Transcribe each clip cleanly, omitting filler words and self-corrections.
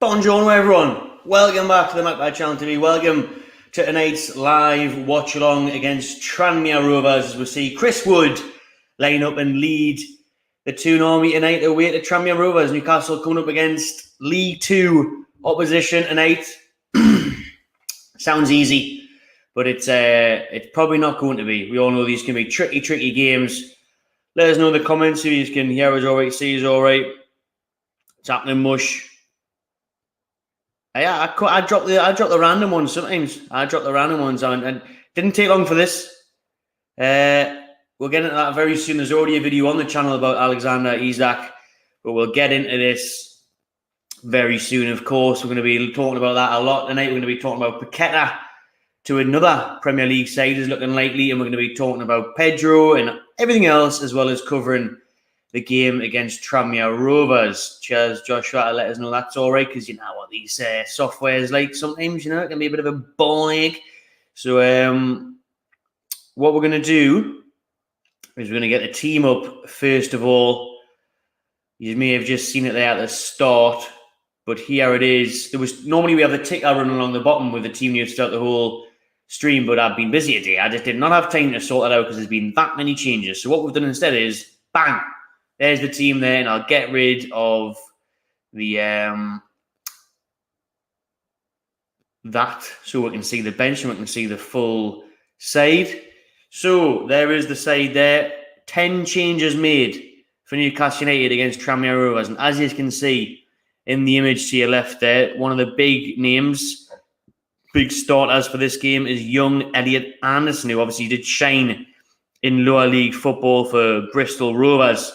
Buongiorno everyone, welcome back to the Magpie Channel TV, welcome to tonight's live watch-along against Tranmere Rovers as we see Chris Wood line up and lead the Toon Army tonight away to Tranmere Rovers. Newcastle coming up against League 2 opposition tonight. Sounds easy, but it's probably not going to be. We all know these can be tricky games. Let us know in the comments who you can hear us alright, see us alright. It's happening mush. Yeah, I drop the random ones sometimes. I drop the random ones on, and didn't take long for this. We'll get into that very soon. There's already a video on the channel about Alexander Isak, but we'll get into this very soon. Of course, we're going to be talking about that a lot tonight. We're going to be talking about Paqueta to another Premier League side is looking likely, and we're going to be talking about Pedro and everything else, as well as covering the game against Tranmere Rovers. Cheers, Joshua, to let us know that's all right, because you know what these software is like sometimes, you know, it can be a bit of a ball ache. So what we're going to do is we're going to get the team up first of all. You may have just seen it there at the start, but here it is. Normally we have the ticker running along the bottom with the team news throughout the whole stream, but I've been busy today. I just did not have time to sort it out because there's been that many changes. So what we've done instead is, bang, there's the team there, and I'll get rid of the that so we can see the bench and we can see the full side. So there is the side there. 10 changes made for Newcastle United against Tranmere Rovers, and as you can see in the image to your left there, one of the big names, big starters for this game is young Elliot Anderson, who obviously did shine in lower league football for Bristol Rovers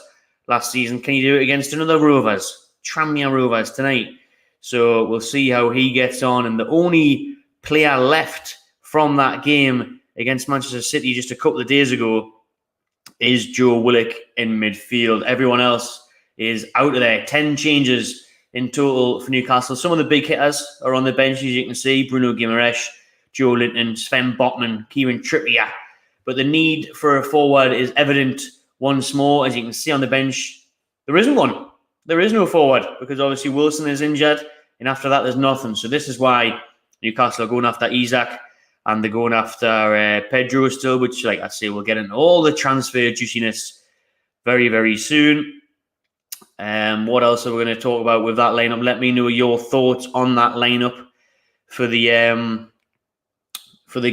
last season. Can you do it against another Rovers, Tranmere Rovers tonight? So we'll see how he gets on. And the only player left from that game against Manchester City just a couple of days ago is Joe Willock in midfield. Everyone else is out of there. 10 changes in total for Newcastle. Some of the big hitters are on the bench, as you can see. Bruno Guimaraes, Joe Linton, Sven Botman, Kieran Trippier. But the need for a forward is evident once more. As you can see on the bench, there isn't one. There is no forward because obviously Wilson is injured, and after that there's nothing. So this is why Newcastle are going after Isak, and they're going after Pedro still, which, like I say, we'll get into all the transfer juiciness very, very soon. What else are we going to talk about with that lineup? Let me know your thoughts on that lineup for the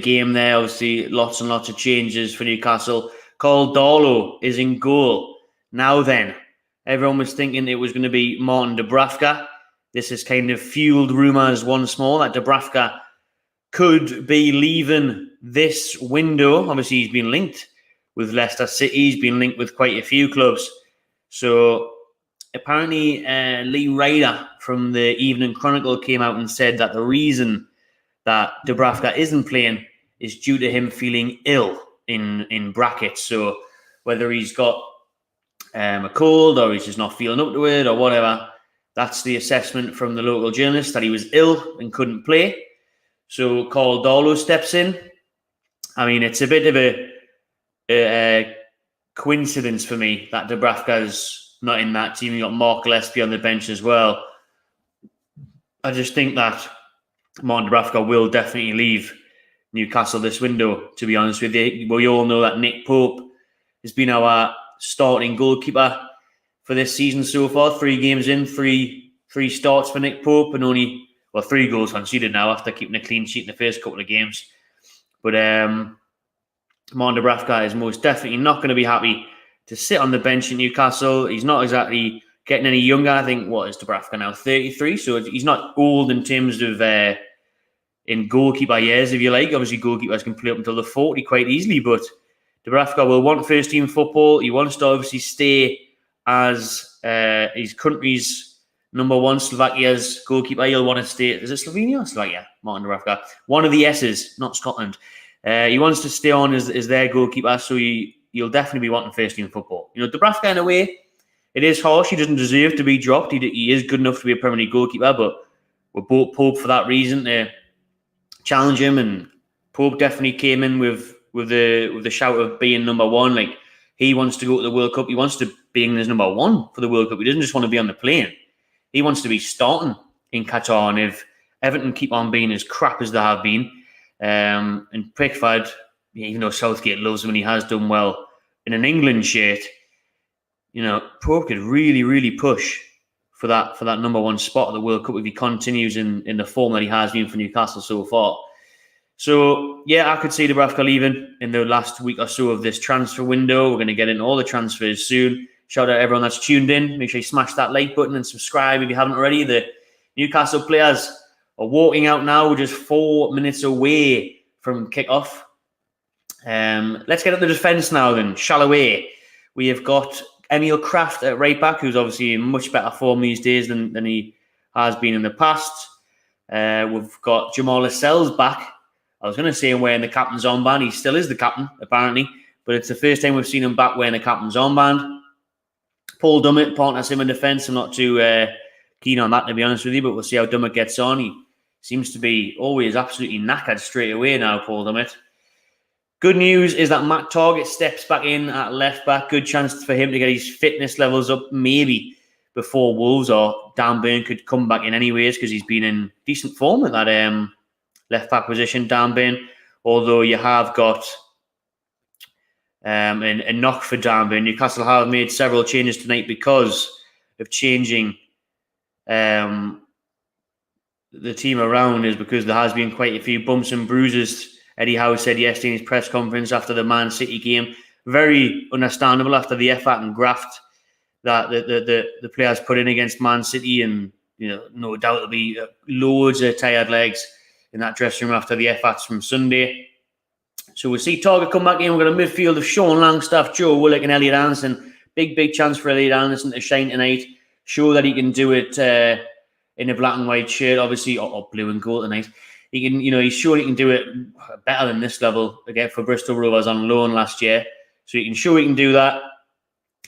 game there. Obviously, lots and lots of changes for Newcastle. Carl Darlow is in goal. Now then, everyone was thinking it was going to be Martin Dubravka. This has kind of fueled rumours once more that Dubravka could be leaving this window. Obviously, he's been linked with Leicester City. He's been linked with quite a few clubs. So apparently, Lee Ryder from the Evening Chronicle came out and said that the reason that Dubravka isn't playing is due to him feeling ill, in brackets. So whether he's got a cold or he's just not feeling up to it or whatever, that's the assessment from the local journalist, that he was ill and couldn't play. So Carl Darlow steps in. I mean, it's a bit of a coincidence for me that Dubravka's not in that team. You got Mark Gillespie on the bench as well. I just think that Martin Dubravka will definitely leave Newcastle this window, to be honest with you. We all know that Nick Pope has been our starting goalkeeper for this season so far. 3 games in, three starts for Nick Pope, and only 3 goals conceded now after keeping a clean sheet in the first couple of games. But Martin Dubravka is most definitely not going to be happy to sit on the bench in Newcastle. He's not exactly getting any younger. I think, what is Dubravka now? 33. So he's not old in terms of in goalkeeper years, if you like. Obviously, goalkeepers can play up until the 40 quite easily, but Dubravka will want first team football. He wants to obviously stay as his country's number one, Slovakia's goalkeeper. He'll want to stay. Is it Slovenia or Slovakia? Martin Dubravka. One of the S's, not Scotland. He wants to stay on as their goalkeeper, so he'll definitely be wanting first team football. You know, Dubravka, in a way, it is harsh. He doesn't deserve to be dropped. He is good enough to be a Premier League goalkeeper, but we bought Pope for that reason, to challenge him, and Pope definitely came in with the shout of being number one. Like, he wants to go to the World Cup. He wants to be in as number one for the World Cup. He doesn't just want to be on the plane. He wants to be starting in Qatar. And if Everton keep on being as crap as they have been, and Pickford, even though Southgate loves him and he has done well in an England shirt, Pope could really, really push for that number one spot at the World Cup if he continues in the form that he has been for Newcastle so far. So, yeah, I could see Dubravka leaving in the last week or so of this transfer window. We're going to get into all the transfers soon. Shout out to everyone that's tuned in. Make sure you smash that like button and subscribe if you haven't already. The Newcastle players are walking out now. We're just 4 minutes away from kickoff. Let's get at the defence now then. Shalaway. We have got Emil Kraft at right back, who's obviously in much better form these days than he has been in the past. We've got Jamal Lascelles back. I was going to say him wearing the captain's armband. He still is the captain, apparently. But it's the first time we've seen him back wearing the captain's armband. Paul Dummett, partners him in defence. I'm not too keen on that, to be honest with you, but we'll see how Dummett gets on. He seems to be always absolutely knackered straight away now, Paul Dummett. Good news is that Matt Targett steps back in at left back. Good chance for him to get his fitness levels up maybe before Wolves, or Dan Burn could come back in anyways because he's been in decent form at that left back position, Dan Burn. Although you have got a knock for Dan Burn. Newcastle have made several changes tonight because of changing the team around, is because there has been quite a few bumps and bruises. Eddie Howe said yesterday in his press conference after the Man City game, very understandable after the effort and graft that the players put in against Man City, and no doubt there'll be loads of tired legs in that dressing room after the efforts from Sunday. So we'll see Targett come back in. We've got a midfield of Sean Langstaff, Joe Willock and Elliot Anderson. Big chance for Elliot Anderson to shine tonight. Show that he can do it in a black and white shirt, obviously, or blue and gold tonight. He can, he's sure he can do it better than this level again for Bristol Rovers on loan last year. So he can show he can do that.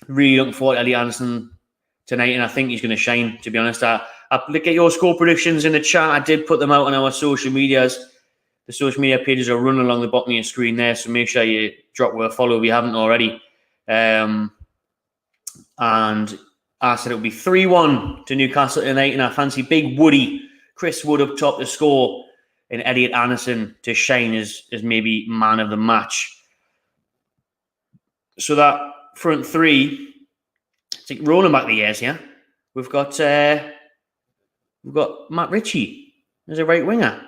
Really looking forward to Elliot Anderson tonight, and I think he's going to shine, to be honest. I look at your score predictions in the chat. I did put them out on our social medias. The social media pages are running along the bottom of your screen there, so make sure you drop a follow if you haven't already. And I said it would be 3-1 to Newcastle tonight, and I fancy Big Woody, Chris Wood up top to score, and Elliot Anderson to shine as maybe man of the match. So that front three, it's like rolling back the years here. We've got Matt Ritchie as a right winger.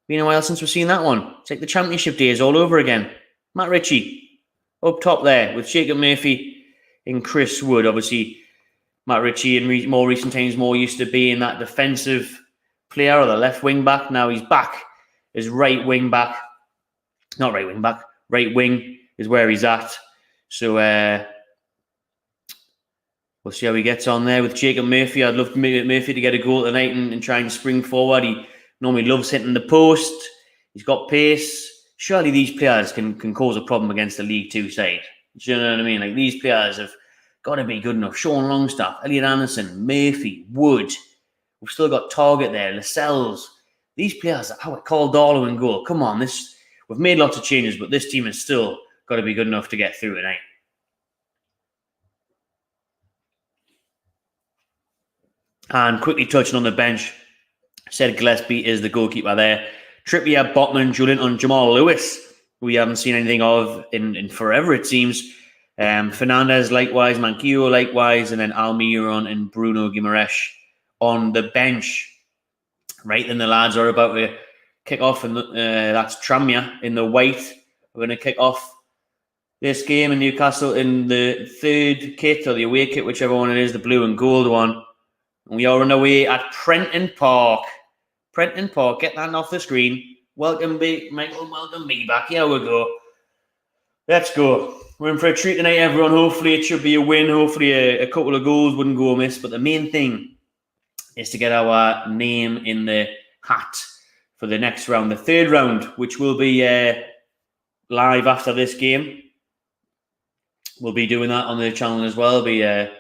Been a while since we've seen that one. It's like the championship days all over again. Matt Ritchie up top there with Jacob Murphy and Chris Wood. Obviously, Matt Ritchie in more recent times more used to being that defensive player or the left wing back. Now he's back as right wing back. Not right wing back. Right wing is where he's at. So we'll see how he gets on there with Jacob Murphy. I'd love Murphy to get a goal tonight and try and spring forward. He normally loves hitting the post. He's got pace. Surely these players can cause a problem against the League Two side. Do you know what I mean? Like, these players have got to be good enough. Sean Longstaff, Elliot Anderson, Murphy, Wood. We've still got Targett there, Lascelles. These players, call Darlow and goal. Come on, we've made lots of changes, but this team has still got to be good enough to get through tonight. And quickly touching on the bench, said Gillespie is the goalkeeper there. Trippier, Botman, Joelinton, Jamal Lewis, we haven't seen anything of in forever, it seems. Fernandez likewise, Manquillo likewise, and then Almiron and Bruno Guimaraes on the bench. Right, then the lads are about to kick off, and that's Tranmere in the white. We're going to kick off this game in Newcastle in the third kit, or the away kit, whichever one it is, the blue and gold one. And we are on our way at Prenton Park. Prenton Park, get that off the screen. Welcome, Michael, welcome me back. Here we go. Let's go. We're in for a treat tonight, everyone. Hopefully it should be a win. Hopefully a couple of goals wouldn't go amiss. But the main thing is to get our name in the hat for the next round, the third round, which will be live after this game. We'll be doing that on the channel as well. We'll be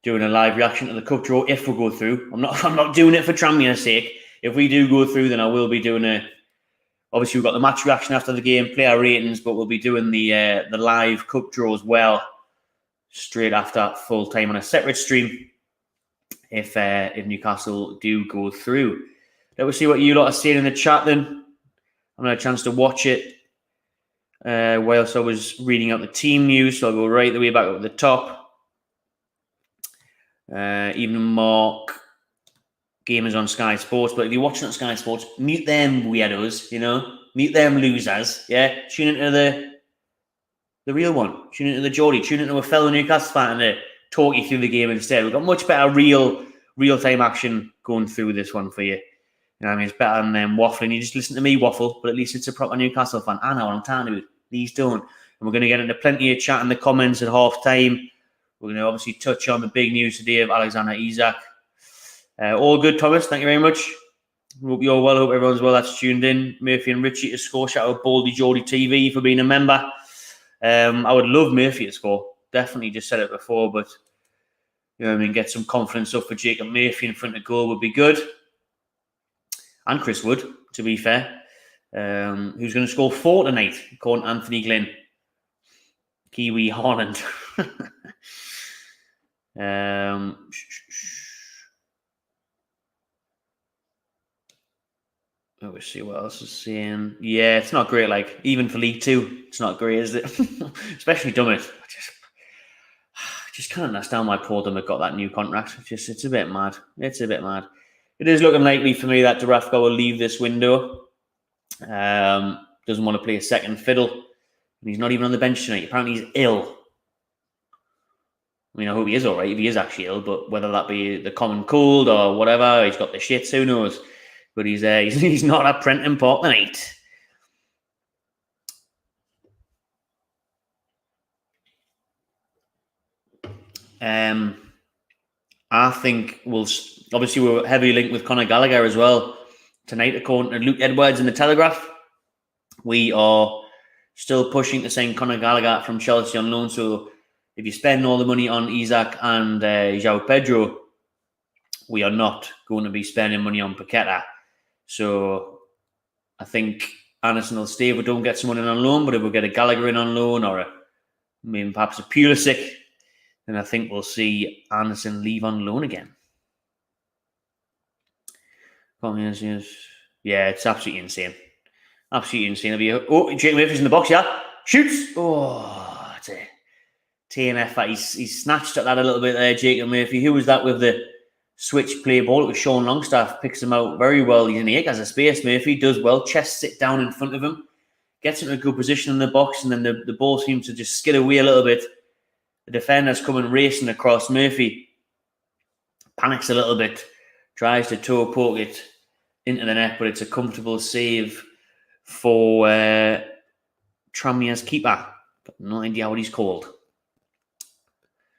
doing a live reaction to the cup draw if we go through. I'm not doing it for Tranmere's sake. If we do go through, then I will be doing obviously we've got the match reaction after the game, player ratings, but we'll be doing the live cup draw as well straight after full time on a separate stream. if Newcastle do go through. Let's see what you lot are saying in the chat then. I've had a chance to watch it whilst I was reading out the team news, so I'll go right the way back up at the top. Even Mark, gamers on Sky Sports, but if you're watching on Sky Sports, mute them weirdos, mute them losers, yeah? Tune into the real one. Tune into the Geordie. Tune into a fellow Newcastle fan to talk you through the game instead. We've got much better real-time action going through this one for you. You know what I mean? It's better than waffling. You just listen to me waffle, but at least it's a proper Newcastle fan. I know what I'm talking about. These don't. And we're going to get into plenty of chat in the comments at half-time. We're going to obviously touch on the big news today of Alexander Isak. All good, Thomas. Thank you very much. Hope you're well. Hope everyone's well that's tuned in. Murphy and Richie to score. Shout out Baldy Geordie TV for being a member. I would love Murphy to score. Definitely just said it before, but get some confidence up for Jacob Murphy in front of goal would be good. And Chris Wood, to be fair. Who's going to score 4 tonight, according to Anthony Glynn. Kiwi Haaland. Let's see what else is saying. Yeah, it's not great. Even for League Two, it's not great, is it? Especially Dummett. I just can't understand why Paul Dummett got that new contract. It's a bit mad. It's a bit mad. It is looking likely for me that Dubravka will leave this window. Doesn't want to play a second fiddle. He's not even on the bench tonight. Apparently he's ill. I mean, I hope he is all right if he is actually ill, but whether that be the common cold or whatever, he's got the shits, who knows? But he's not at Prenton Park tonight. I think obviously we're heavily linked with Conor Gallagher as well tonight, according to Luke Edwards in the Telegraph. We are still pushing to sign Conor Gallagher from Chelsea on loan. So if you spend all the money on Isak and João Pedro, we are not going to be spending money on Paqueta. So I think Anderson will stay if we don't get someone in on loan, but if we get a Gallagher in on loan or perhaps a Pulisic, then I think we'll see Anderson leave on loan again. Yeah, it's absolutely insane. Absolutely insane. Jake Murphy's in the box, yeah? Shoots! Oh, it's a TMF. He's snatched at that a little bit there, Jacob Murphy. Who was that with the switch play ball? It was Sean Longstaff. Picks him out very well. He's in the egg, has a space. Murphy does well. Chests it down in front of him. Gets into a good position in the box, and then the ball seems to just skid away a little bit. The defender's coming racing across. Murphy panics a little bit. Tries to toe poke it into the net, but it's a comfortable save for Tranmere's keeper. Got no idea what he's called.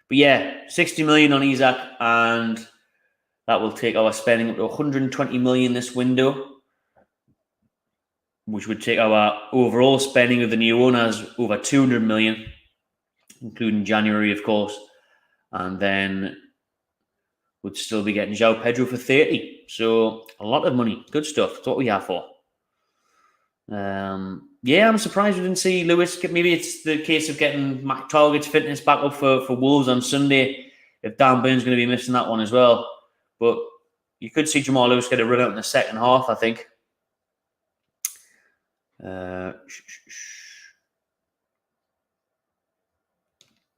But yeah, 60 million on Isak, and that will take our spending up to 120 million this window, which would take our overall spending with the new owners over 200 million, including January, of course, and then would still be getting João Pedro for 30. So a lot of money. Good stuff. That's what we are for. Yeah, I'm surprised we didn't see Lewis. Maybe it's the case of getting Mac Target's fitness back up for Wolves on Sunday. If Dan Burn's going to be missing that one as well. But you could see Jamal Lewis get a run out in the second half, I think.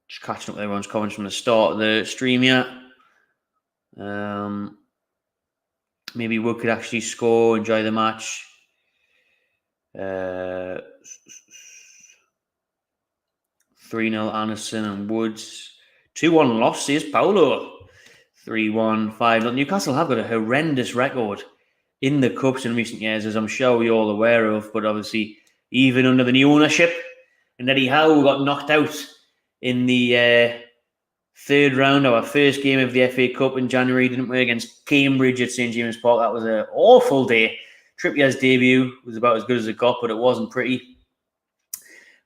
Just catching up with everyone's comments from the start of the stream here. Maybe Wood could actually score, enjoy the match. 3-0 Anderson and Woods. 2-1 losses. Paulo. 3-1, 5-0. Newcastle have got a horrendous record in the Cups in recent years, as I'm sure we're all aware of. But obviously, even under the new ownership, and Eddie Howe got knocked out in the third round, our first game of the FA Cup in January, didn't we, against Cambridge at St James Park. That was an awful day. Trippier's debut was about as good as it got, but it wasn't pretty.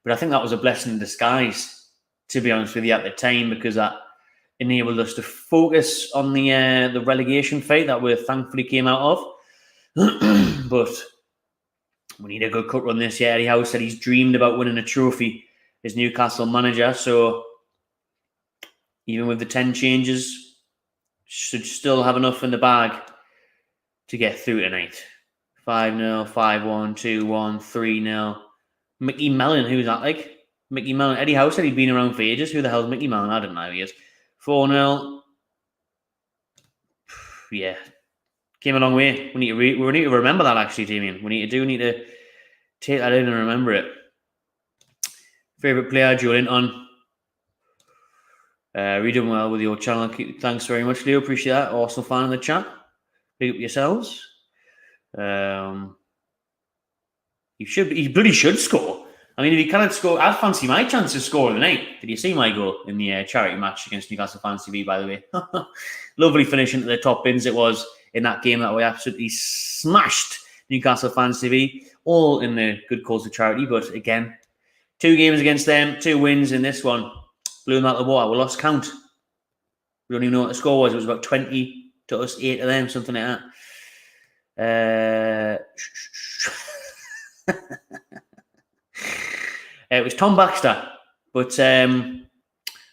But I think that was a blessing in disguise, to be honest with you, at the time, because that enabled us to focus on the relegation fight that we thankfully came out of. But we need a good cup run this year. Eddie Howe said he's dreamed about winning a trophy as Newcastle manager. So even with the 10 changes, should still have enough in the bag to get through tonight. 5-0, 5-1, 2-1, 3-0. Mickey Mellon, who's that like? Mickey Mellon. Eddie Howe said he'd been around for ages. Who the hell's Mickey Mellon? I don't know who he is. 4-0. Yeah. Came a long way. We need to remember that, actually, Damien. We need to take that in and remember it. Favourite player, Joe Linton. You're doing well with your channel. Thanks very much, Leo. Appreciate that. Arsenal fan in the chat. Big up yourselves. He bloody should score. I mean, if he cannot score, I'd fancy my chance of scoring tonight. Did you see my goal in the charity match against Newcastle Fans TV, by the way? Lovely finish into the top bins it was in that game that we absolutely smashed Newcastle Fans TV, all in the good cause of charity. But again, 2 games against them, 2 wins in this one. Blew them out of the water. We lost count. We don't even know what the score was. It was about 20 to us, 8 to them, something like that. It was Tom Baxter, but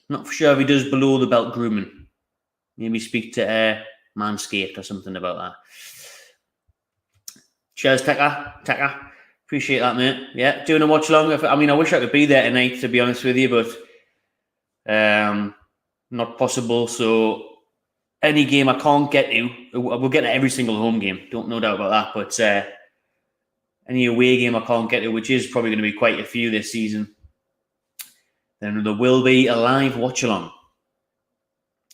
not for sure if he does below the belt grooming. Maybe speak to Manscaped or something about that. Cheers, Tekka. Appreciate that, mate. Yeah, doing a watch along. I mean, I wish I could be there tonight, to be honest with you, but not possible. So any game I can't get to, we'll get to every single home game. No doubt about that. But any away game I can't get to, which is probably going to be quite a few this season, then there will be a live watch-along.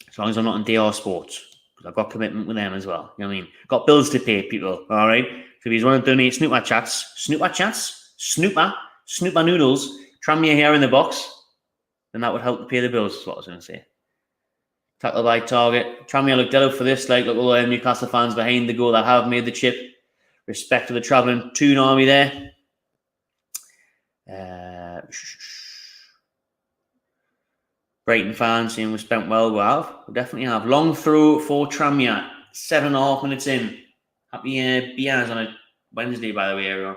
As long as I'm not on DR Sports, because I've got commitment with them as well. You know what I mean? Got bills to pay, people, all right? So if you want to donate Snooper Noodles, Tranmere here in the box, then that would help to pay the bills, is what I was going to say. Tackle by target. Tranmere looked dead up for this, like, look, all the Newcastle fans behind the goal that have made the chip. Respect to the travelling Toon army there. Brighton fans saying we spent well. We definitely have. Long throw for Tranmere. 7.5 minutes in. Happy Biaz on a Wednesday, by the way, everyone.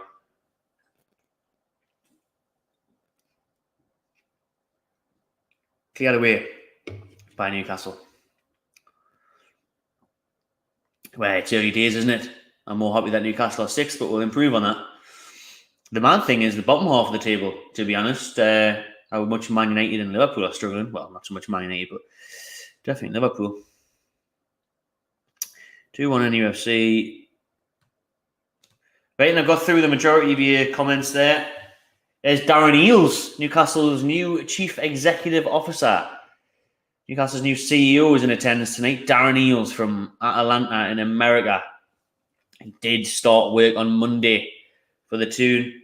Cleared away by Newcastle. Well, it's early days, isn't it? I'm more happy that Newcastle are 6th, but we'll improve on that. The mad thing is the bottom half of the table, to be honest. How much Man United and Liverpool are struggling. Well, not so much Man United, but definitely Liverpool. 2-1 in UFC. Right, and I've got through the majority of your comments there. There's Darren Eales, Newcastle's new Chief Executive Officer. Newcastle's new CEO is in attendance tonight. Darren Eales from Atlanta in America. He did start work on Monday for the Toon,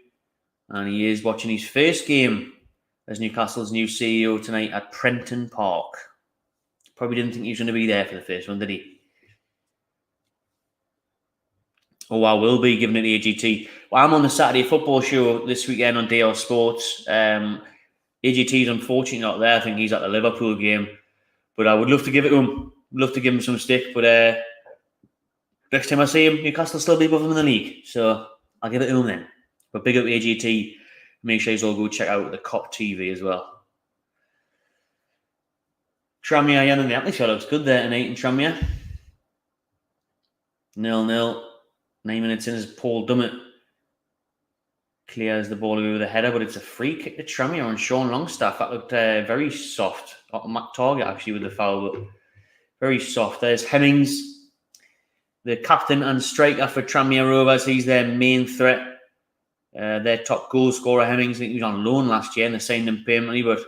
and he is watching his first game as Newcastle's new CEO tonight at Prenton Park. Probably didn't think he was going to be there for the first one, did he? Oh, I will be giving it the AGT. Well, I'm on the Saturday football show this weekend on DR Sports. AGT's unfortunately not there. I think he's at the Liverpool game. But I would love to give it to him. Love to give him some stick. But next time I see him, Newcastle will still be above him in the league. So I'll give it to him then. But big up AGT. Make sure you all go check out the COP TV as well. Tranmere, yeah, and the atmosphere looks good there tonight in Tranmere. 0-0. 9 minutes in as Paul Dummett clears the ball away with a header, but it's a free kick to Tranmere on Sean Longstaff. That looked very soft. Matt Target actually with the foul, but very soft. There's Hemmings, the captain and striker for Tranmere Rovers. He's their main threat. Their top goal scorer, Hemmings. I think he was on loan last year and they signed him permanently, but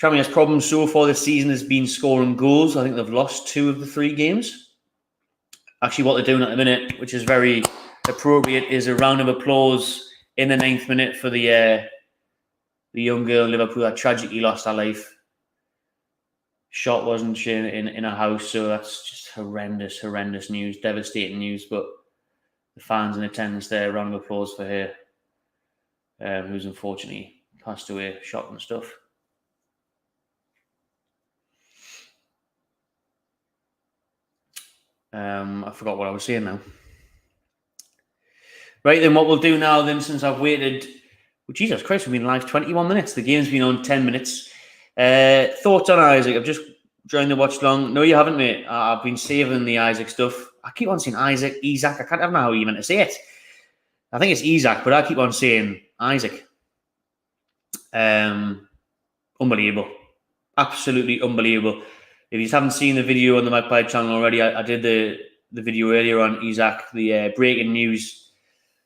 Tranmere's problem so far this season has been scoring goals. I think they've lost 2 of the 3 games. Actually, what they're doing at the minute, which is very appropriate, is a round of applause in the 9th minute for the young girl in Liverpool that tragically lost her life. Shot wasn't she in a house, so that's just horrendous news, devastating news. But the fans in attendance there, a round of applause for her, who's unfortunately passed away, shot and stuff. I forgot what I was saying now. Right, then what we'll do now then, since I've waited, well, Jesus Christ, we've been live 21 minutes. The game's been on 10 minutes. Thoughts on Isaac? I've just join the watch long? No, you haven't, mate. I've been saving the Isaac stuff. I keep on saying Isaac. I can't know how you meant to say it. I think it's Isaac, but I keep on saying Isaac. Unbelievable. Absolutely unbelievable. If you haven't seen the video on the Magpie channel already, I did the video earlier on Isaac, the breaking news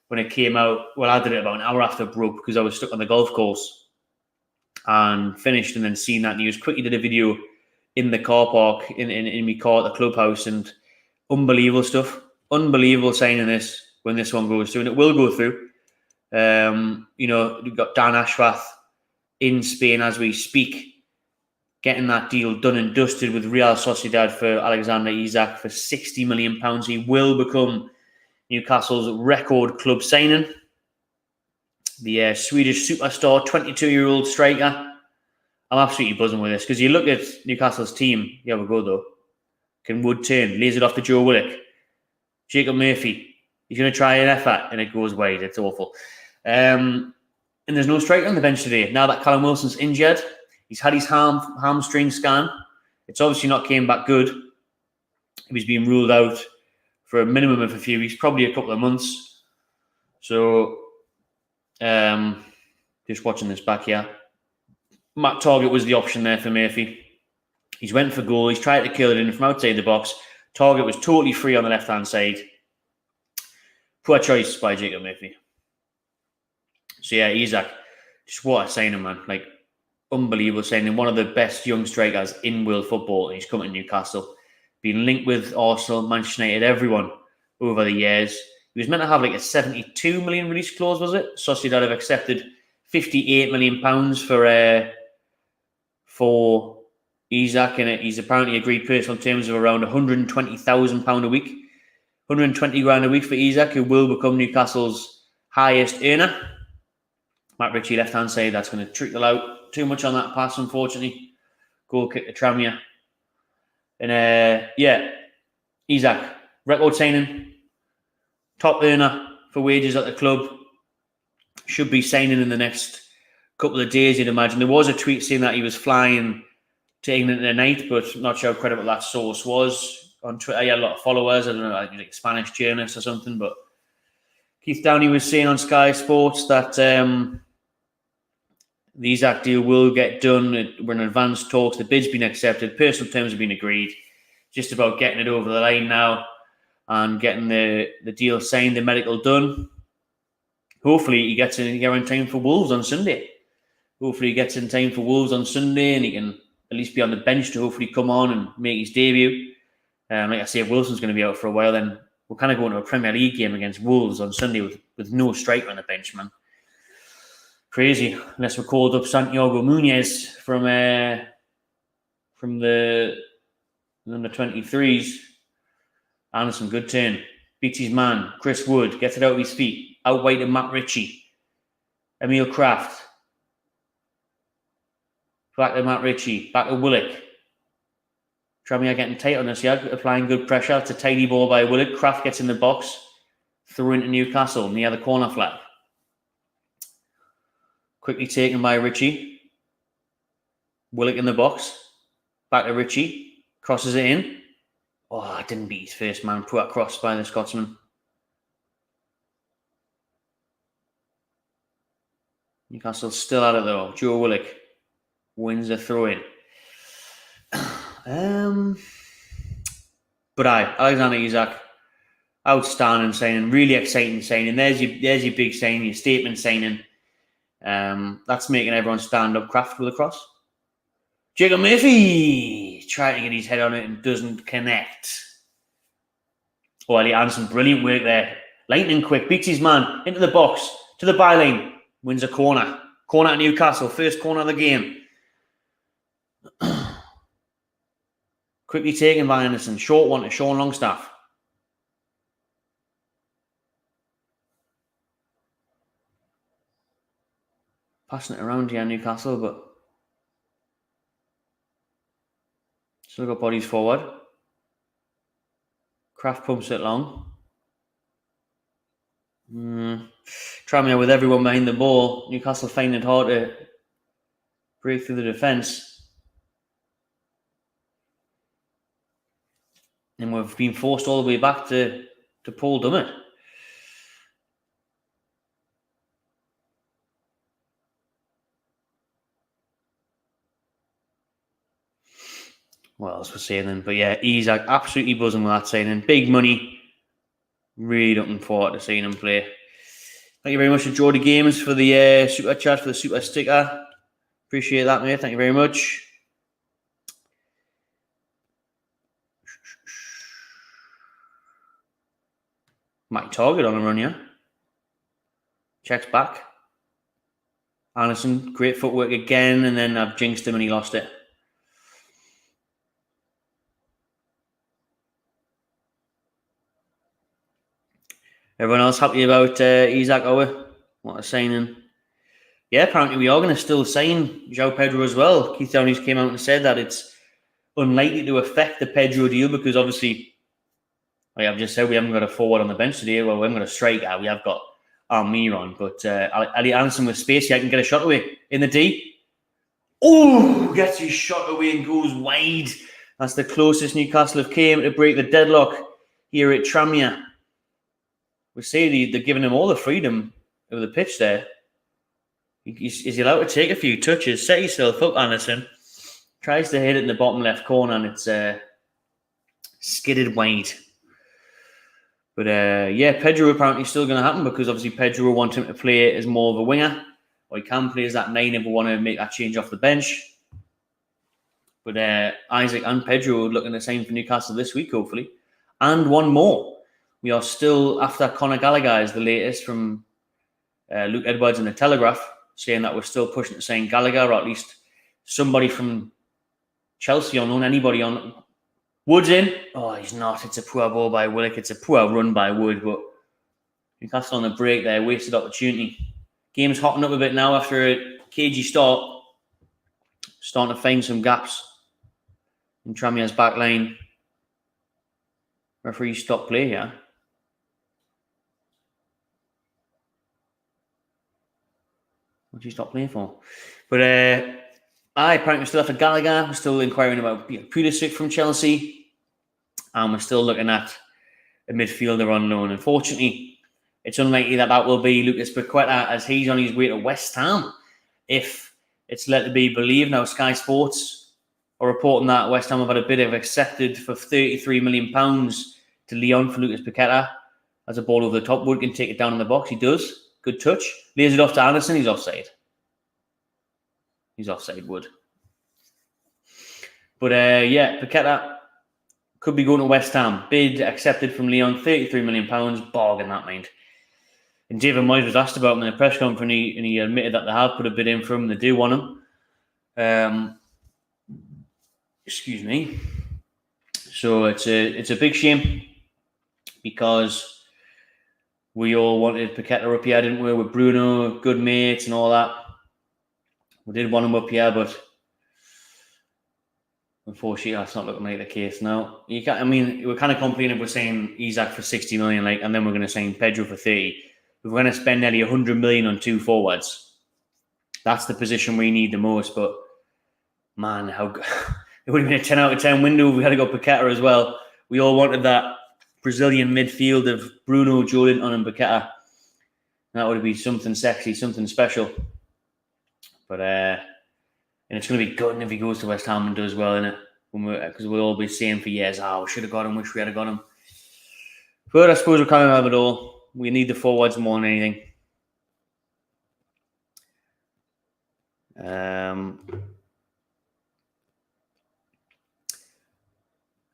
when it came out. Well, I did it about an hour after it broke because I was stuck on the golf course and finished, and then seen that news. Quickly did a video in the car park, in my car at the clubhouse, and unbelievable stuff. Unbelievable signing this when this one goes through, and it will go through. We've got Dan Ashworth in Spain as we speak, getting that deal done and dusted with Real Sociedad for Alexander Isak for £60 million. He will become Newcastle's record club signing. The Swedish superstar, 22-year-old striker. I'm absolutely buzzing with this because you look at Newcastle's team. You have a go though. Can Wood turn, lays it off to Joe Willock. Jacob Murphy, he's going to try an effort and it goes wide. It's awful. And there's no striker on the bench today. Now that Callum Wilson's injured, he's had his hamstring scan. It's obviously not came back good. He was being ruled out for a minimum of a few weeks, probably a couple of months. So, just watching this back here. Matt Targett was the option there for Murphy. He's went for goal. He's tried to kill it in from outside the box. Targett was totally free on the left-hand side. Poor choice by Jacob Murphy. So yeah, Isak, just what a signing, man. Like, unbelievable signing. One of the best young strikers in world football. And he's coming to Newcastle. Been linked with Arsenal, Manchester United, everyone over the years. He was meant to have like a 72 million release clause, was it? Sociedad have accepted £58 million for Isak, and he's apparently agreed personal terms of around £120,000 a week. 120 grand a week for Isak, who will become Newcastle's highest earner. Matt Ritchie, left-hand side, that's going to trickle out. Too much on that pass, unfortunately. Goal kick to Tranmere. And Isak, record signing, top earner for wages at the club. Should be signing in the next couple of days, you'd imagine. There was a tweet saying that he was flying to England tonight, but not sure how credible that source was. On Twitter, he had a lot of followers. I don't know, like Spanish journalists or something. But Keith Downey was saying on Sky Sports that the Isak deal will get done. We're in advanced talks. The bid's been accepted. Personal terms have been agreed. Just about getting it over the line now and getting the deal signed, the medical done. Hopefully he gets in here in time for Wolves on Sunday. And he can at least be on the bench to hopefully come on and make his debut. Like I say, if Wilson's going to be out for a while, then we're kind of going to a Premier League game against Wolves on Sunday with no striker on the bench, man. Crazy. Unless we called up Santiago Munez from the under 23s. Anderson, good turn. Beats his man. Chris Wood gets it out of his feet. Out wide to Matt Ritchie. Emil Kraft. Back to Matt Ritchie. Back to Willock. Tranmere getting tight on this, yeah. Applying good pressure. It's a tidy ball by Willock. Kraft gets in the box. Throw into Newcastle near the corner flag. Quickly taken by Ritchie. Willock in the box. Back to Ritchie. Crosses it in. Oh, didn't beat his first man. Poor cross by the Scotsman. Newcastle still at it though. Joe Willock wins the throw-in. But Alexander Isak, outstanding signing, really exciting signing. There's your big signing, your statement signing. That's making everyone stand up. Kraft with a cross. Jacob Murphy trying to get his head on it and doesn't connect. Oh, Elliot Anderson, brilliant work there. Lightning quick, beats his man into the box, to the byline, wins a corner. Corner at Newcastle, first corner of the game. Quickly taken by Anderson. Short one to Sean Longstaff. Passing it around here, Newcastle, but still got bodies forward. Kraft pumps it long. Tranmere with everyone behind the ball. Newcastle finding it hard to break through the defence. And we've been forced all the way back to Paul Dummett. What else we're saying then? But yeah, he's like absolutely buzzing with that signing. Big money. Really looking forward to seeing him play. Thank you very much to Jordy Games for the super chat, for the super sticker. Appreciate that, mate. Thank you very much. Mike Target on a run, yeah. Checks back. Anderson, great footwork again, and then I've jinxed him and he lost it. Everyone else happy about Isaac Owe? What a signing. Yeah, apparently we are going to still sign João Pedro as well. Keith Downie's came out and said that it's unlikely to affect the Pedro deal because obviously, like I've just said, we haven't got a forward on the bench today. Well, we haven't got a striker. We have got Armir on. But Ali Anderson with space, yeah, can get a shot away in the D. Oh, gets his shot away and goes wide. That's the closest Newcastle have came to break the deadlock here at Tranmere. We say they're giving him all the freedom of the pitch there. Is he allowed to take a few touches? Set yourself up, Anderson. Tries to hit it in the bottom left corner and it's skidded wide. But yeah, Pedro apparently still going to happen because obviously Pedro want him to play as more of a winger. Or he can play as that 9 if we want to make that change off the bench. But Isaac and Pedro are looking the same for Newcastle this week, hopefully. And one more. We are still after Conor Gallagher is the latest from Luke Edwards in the Telegraph, saying that we're still pushing to sign Gallagher, or at least somebody from Chelsea or anybody on. Wood's in. Oh, he's not. It's a poor ball by Willock. It's a poor run by Wood, but Newcastle on the break there, wasted opportunity. Game's hotting up a bit now after a cagey start. Starting to find some gaps in Tranmere's back line. Referee stop play here. What did you stop playing for? But apparently we're still after Gallagher. We're still inquiring about Pulisic from Chelsea. And we're still looking at a midfielder on loan. Unfortunately, it's unlikely that will be Lucas Paqueta as he's on his way to West Ham. If it's led to be believed now, Sky Sports are reporting that West Ham have had a bid of accepted for £33 million to Lyon for Lucas Paqueta. As a ball over the top, Wood can take it down in the box. He does. Good touch. Lays it off to Anderson. He's offside. He's offside, Wood. But yeah, Paqueta could be going to West Ham. Bid accepted from Lyon, £33 million. Bargain, that mind. And David Moyes was asked about him in a press conference and he admitted that they have put a bid in for him. They do want him. Excuse me. So it's a big shame because we all wanted Paqueta up here, didn't we? With Bruno, good mates and all that. We did want him up here, but unfortunately, that's not looking like the case now. We're kind of complaining. We're saying Isaac for 60 million, and then we're going to sign Pedro for 30. We're going to spend nearly 100 million on 2 forwards. That's the position we need the most. But man, it would have been a 10 out of 10 window if we had to go Paqueta as well. We all wanted that Brazilian midfield of Bruno, Joelinton and Paqueta. That would be something sexy, something special. But and it's going to be good if he goes to West Ham and does well in it. Because we'll all be saying for years, we should have got him, wish we had got him. But I suppose we're coming out of it all. We need the forwards more than anything.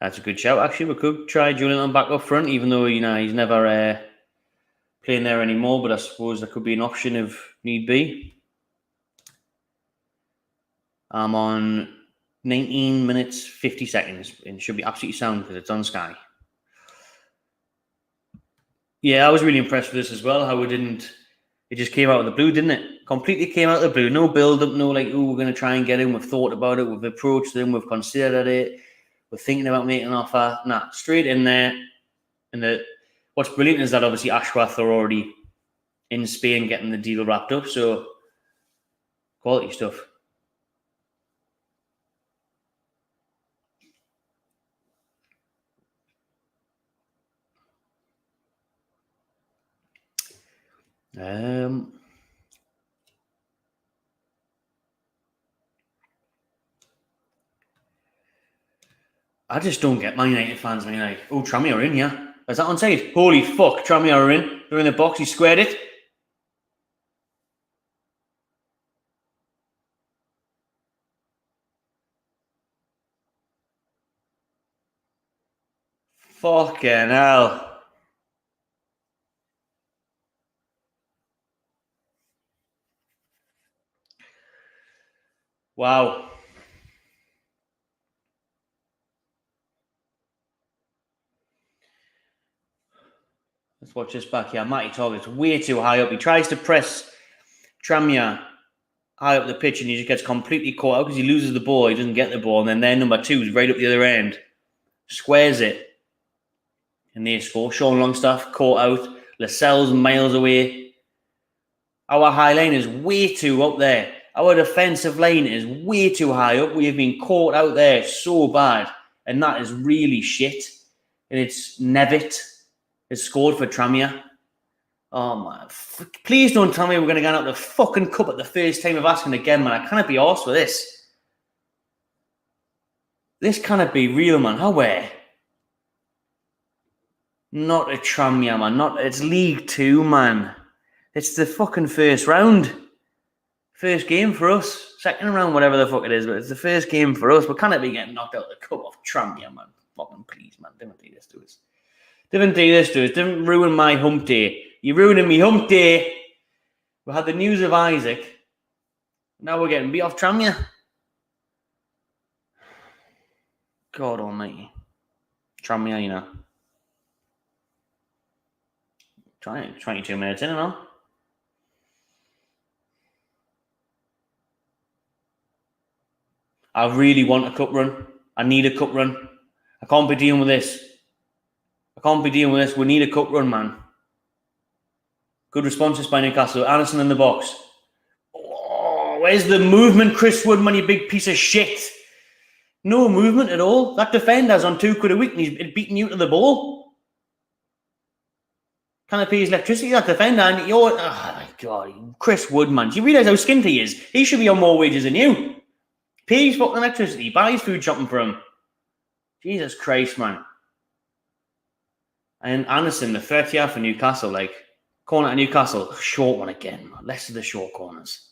That's a good shout. Actually, we could try Joelinton back up front, even though he's never playing there anymore. But I suppose that could be an option if need be. I'm on 19 minutes 50 seconds, and it should be absolutely sound because it's on Sky. Yeah, I was really impressed with this as well. How it just came out of the blue, didn't it? Completely came out of the blue. No build up, no we're going to try and get him. We've thought about it. We've approached them. We've considered it. We're thinking about making an offer. Nah, straight in there. And what's brilliant is that obviously Ashworth are already in Spain getting the deal wrapped up. So quality stuff. I just don't get Man United fans being like, oh, Tranmere are in, yeah. Is that onside? Holy fuck, Tranmere are in. They're in the box, he squared it. Fucking hell. Wow. Let's watch this back here. Matty Target's way too high up. He tries to press Tranmere high up the pitch and he just gets completely caught out because he loses the ball. He doesn't get the ball. And then their number 2 is right up the other end. Squares it. And they score. Sean Longstaff caught out. Lascelles miles away. Our high line is way too up there. Our defensive line is way too high up. We have been caught out there so bad. And that is really shit. And it's Nevitt has scored for Tranmere. Oh, man. Please don't tell me we're going to get out the fucking cup at the first time of asking again, man. I cannot be arsed with this. This cannot be real, man. How where? Not a Tranmere, man. It's League 2, man. It's the fucking first round. First game for us. Second round, whatever the fuck it is, but it's the first game for us. We can't be getting knocked out of the cup off Tranmere, man. Fucking please, man. Don't do this to us. Don't ruin my hump day. You're ruining me hump day. We had the news of Isaac. Now we're getting beat off Tranmere. God almighty. Tranmere, you know. 22 minutes in and all. I really want a cup run. I need a cup run. I can't be dealing with this. We need a cup run, man. Good responses by Newcastle. Anderson in the box. Oh, where's the movement, Chris Woodman, you big piece of shit? No movement at all. That defender's on £2 a week and he's beating you to the ball. Can't pay his electricity, that defender. And you're, oh my God, Chris Woodman. Do you realise how skint he is? He should be on more wages than you. Pay his fucking electricity. Buy his food shopping for him. Jesus Christ, man. And Anderson, the 30th for Newcastle, like, corner at Newcastle, short one again, man. Less of the short corners.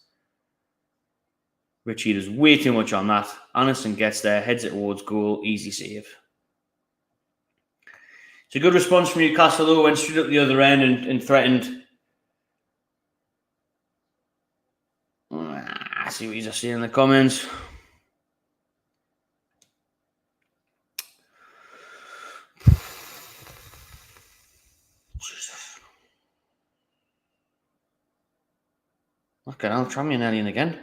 Richie does way too much on that. Anderson gets there, heads it towards goal, easy save. It's a good response from Newcastle, though, went straight up the other end and threatened. See what he's saying in the comments. Okay, I'll try me an alien again.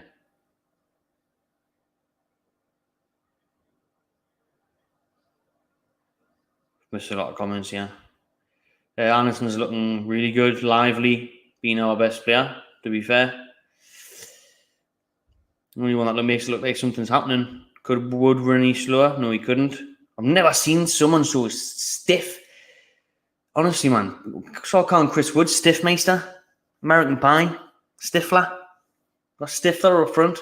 Missed a lot of comments, yeah. Anderson's looking really good, lively, being our best player, to be fair. The only one that makes it look like something's happening. Could Wood run any slower? No, he couldn't. I've never seen someone so stiff. Honestly, man. So I call Chris Wood Stiff Meister. American Pie. Stifler. Got Stifler up front.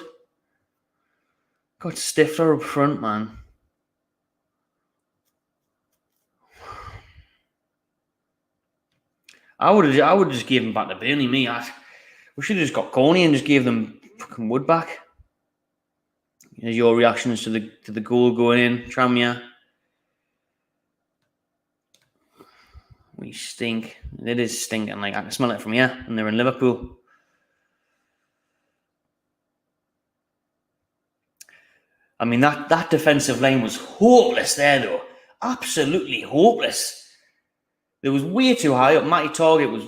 Got Stifler up front, man. I would have just gave him back to Burnley. We should have just got Corny and just gave them fucking Wood back. Here's your reactions to the goal going in, Tranmere. We stink. It is stinking. Like I can smell it from here, and they're in Liverpool. I mean that defensive line was hopeless there, though. Absolutely hopeless. It was way too high up. Matty Target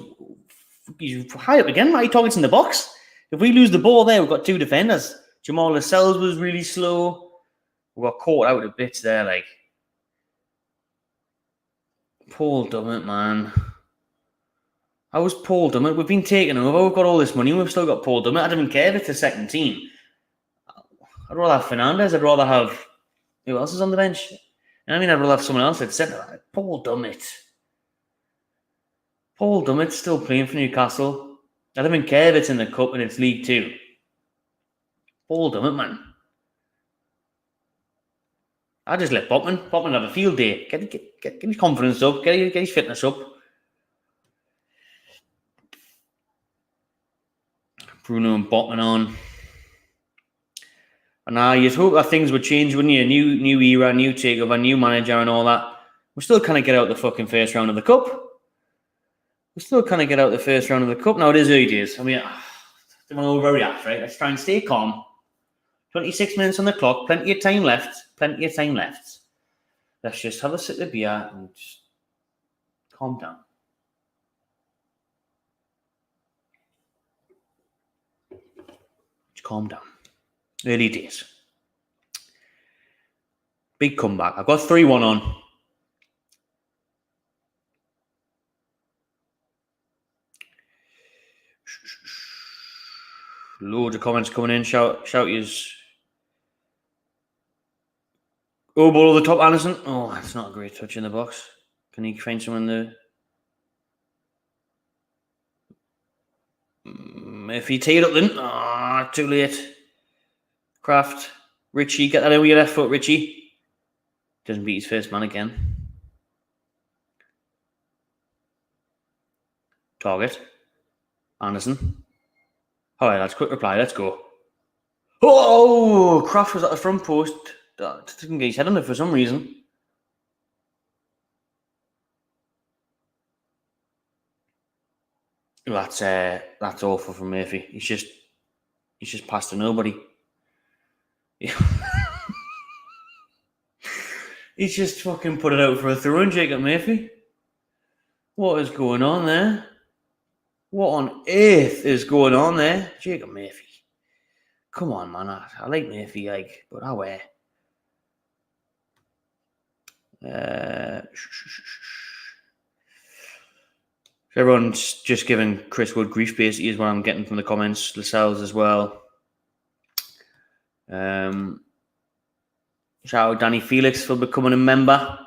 he's high up again. Matty Target's in the box. If we lose the ball there, we've got 2 defenders. Jamal Lascelles was really slow. We got caught out a bit there, like. Paul Dummett, man. How was Paul Dummett? We've been taken over. We've got all this money. We've still got Paul Dummett. I don't even care if it's a second team. I'd rather have Fernandez. I'd rather have... Who else is on the bench? I'd rather have someone else at centre. Paul Dummett. Paul Dummett's still playing for Newcastle. I don't even care if it's in the cup and it's League Two. Bold him, man. I just let Botman have a field day. Get his confidence up. Get his fitness up. Bruno and Botman on. And you'd hope that things would change, wouldn't you? New era, new takeover, new manager and all that. We're still kind of get out the fucking first round of the cup. Now, it is early days. I mean, I don't want to overreact, right? Let's try and stay calm. 26 minutes on the clock. Plenty of time left. Let's just have a sip of beer and just calm down. Just calm down. Early days. Big comeback. I've got 3-1 on. Loads of comments coming in. Shout yous. Oh, ball over the top, Anderson. Oh, that's not a great touch in the box. Can he find someone there? If he teed up then. Ah, too late. Kraft. Richie, get that in with your left foot, Richie. Doesn't beat his first man again. Target. Anderson. All right, lads, quick reply. Let's go. Oh, Kraft was at the front post. Didn't get his head on it for some reason. That's awful from Murphy. He's just passed to nobody. He's just fucking put it out for a throw in, Jacob Murphy. What is going on there? What on earth is going on there? Jacob Murphy. Come on, man. I like Murphy, but I wear. Everyone's just giving Chris Wood grief, basically, is what I'm getting from the comments. Lascelles as well. Shout out Danny Felix for becoming a member.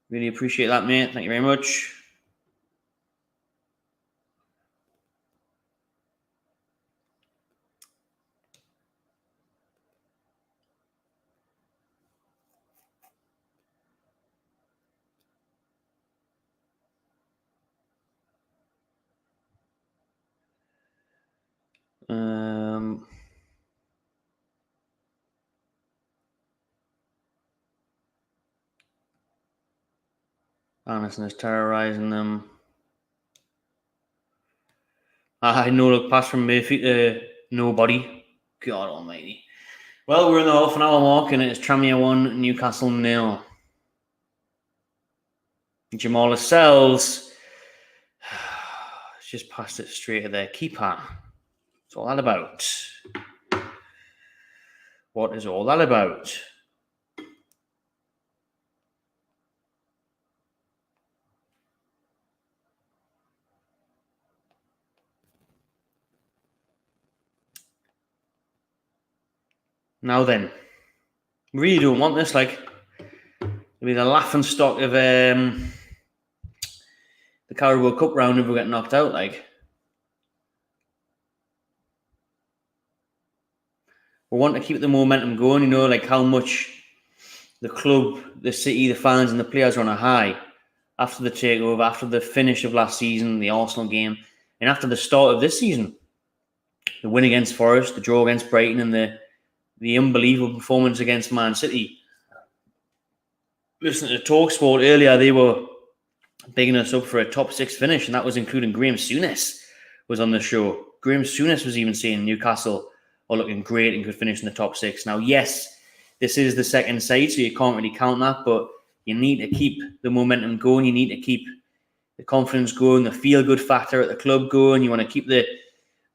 Really appreciate that, mate. Thank you very much. Anderson is terrorising them. No look pass from Murphy to nobody. God almighty. Well, we're in the half an hour mark and it's Tranmere 1, Newcastle 0. Jamal Lascelles just passed it straight to their keeper. What's all that about? What is all that about? Now then, we really don't want this. It'll be the laughing stock of the Carabao Cup round if we get knocked out. We want to keep the momentum going. How much the club, the city, the fans, and the players are on a high after the takeover, after the finish of last season, the Arsenal game, and after the start of this season, the win against Forest, the draw against Brighton, and the unbelievable performance against Man City. Listening to TalkSport earlier, they were bigging us up for a top 6 finish, and that was including Graham Souness was on the show. Graham Souness was even saying Newcastle are looking great and could finish in the top 6. Now, yes, this is the second side, so you can't really count that, but you need to keep the momentum going. You need to keep the confidence going, the feel-good factor at the club going. You want to keep the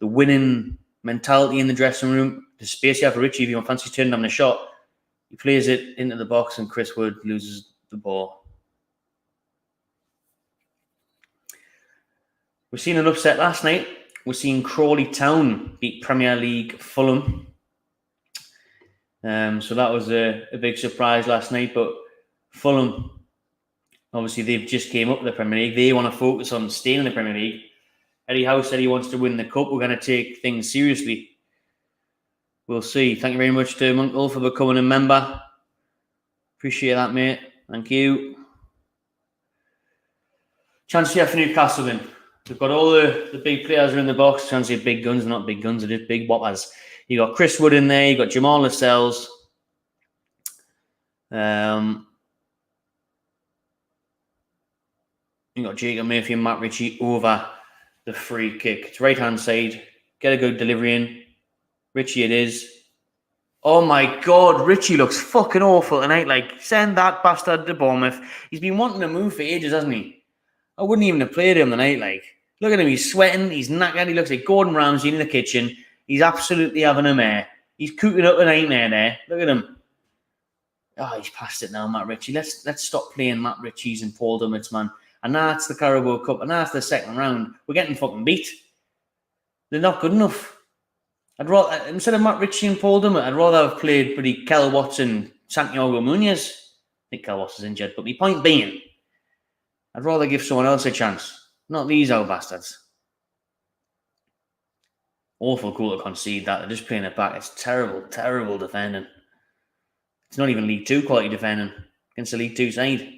winning mentality in the dressing room. The space you have for Richie, if you want fancy turning down a shot, he plays it into the box and Chris Wood loses the ball. We've seen an upset last night. We've seen Crawley Town beat Premier League Fulham. So that was a big surprise last night. But Fulham, obviously, they've just came up to the Premier League. They want to focus on staying in the Premier League. Eddie Howe said he wants to win the cup. We're going to take things seriously. We'll see. Thank you very much to Uncle for becoming a member. Appreciate that, mate. Thank you. Chance here for Newcastle then. We've got all the big players are in the box. Chance here big guns, not big guns, they're just big whoppers. You got Chris Wood in there, you got Jamal Lascelles. You got Jacob Murphy and Matt Ritchie over the free kick. It's right hand side. Get a good delivery in. Ritchie it is. Oh my God, Ritchie looks fucking awful tonight. Like, send that bastard to Bournemouth. He's been wanting to move for ages, hasn't he? I wouldn't even have played him tonight. Like, look at him. He's sweating. He's knackered. He looks like Gordon Ramsay in the kitchen. He's absolutely having a mare. He's cooking up a nightmare there. Look at him. Oh, he's past it now, Matt Ritchie. Let's stop playing Matt Ritchie's and Paul Dummett's, man. And that's the Carabao Cup. And that's the second round. We're getting fucking beat. They're not good enough. I'd rather, instead of Matt Ritchie and Paul Dummett, I'd rather have played pretty Kel Watson, Santiago Munoz. I think Kel Watson's injured, but my point being, I'd rather give someone else a chance. Not these old bastards. Awful cool to concede that. They're just playing it back. It's terrible, terrible defending. It's not even League 2 quality defending against the League 2 side.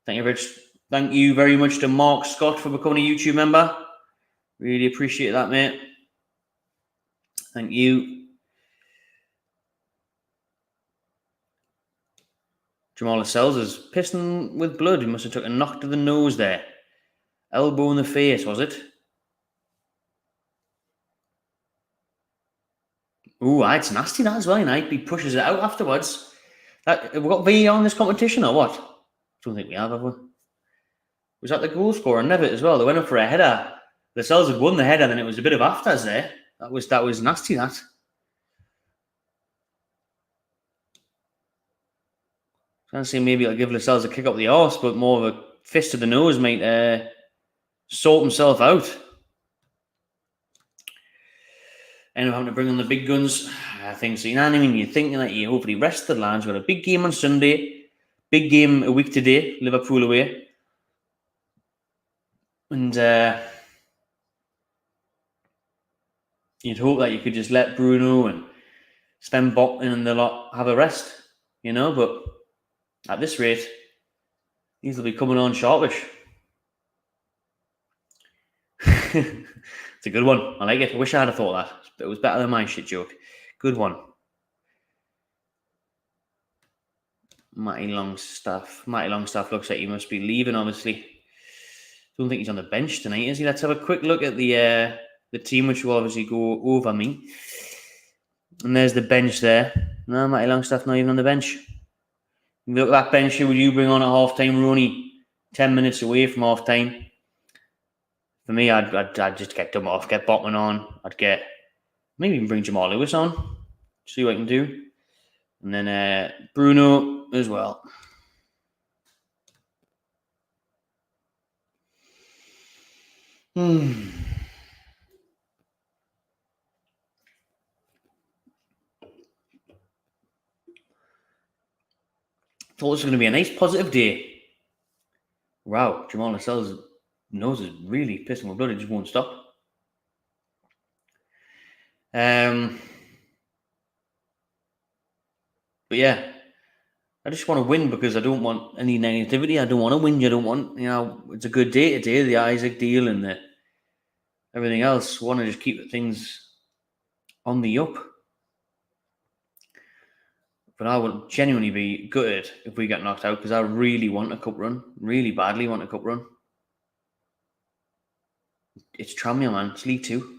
Thank you very much to Mark Scott for becoming a YouTube member. Really appreciate that, mate. Thank you. Jamal Lascelles is pissing with blood. He must have took a knock to the nose there. Elbow in the face, was it? Ooh, it's nasty that as well. He pushes it out afterwards. Have we got VAR on this competition or what? I don't think we have we? Was that the goal scorer? Never as well. They went up for a header. Lascelles had won the header, and then it was a bit of afters there. That was nasty, that. I was going to say maybe I'll give Lascelles a kick up the arse, but more of a fist to the nose might sort himself out. And having to bring on the big guns, I think so. You know what I mean? You're thinking that you hopefully rest the lads. We've got a big game on Sunday, big game a week today, Liverpool away. And you'd hope that you could just let Bruno and Sven Botman and the lot have a rest, you know, but at this rate, these will be coming on sharpish. It's a good one. I like it. I wish I had thought that. It was better than my shit joke. Good one. Matty Longstaff looks like he must be leaving, obviously. Don't think he's on the bench tonight, is he? Let's have a quick look at the team, which will obviously go over me. And there's the bench there. No, Matty Longstaff not even on the bench. Look at that bench. Who would you bring on at half-time, Rooney? 10 minutes away from half-time. For me, I'd just get Dummett off, get Botman on. I'd get maybe even bring Jamal Lewis on. See what I can do. And then Bruno as well. Thought this was going to be a nice positive day. Wow, Jamal Lascelles' nose is really pissing with blood. It just won't stop. But yeah, I just want to win because I don't want any negativity. I don't want to win. You don't want, it's a good day today, the Isaac deal and the everything else. I want to just keep things on the up. But I would genuinely be gutted if we get knocked out because I really want a cup run. Really badly want a cup run. It's Tranmere, man. It's League 2.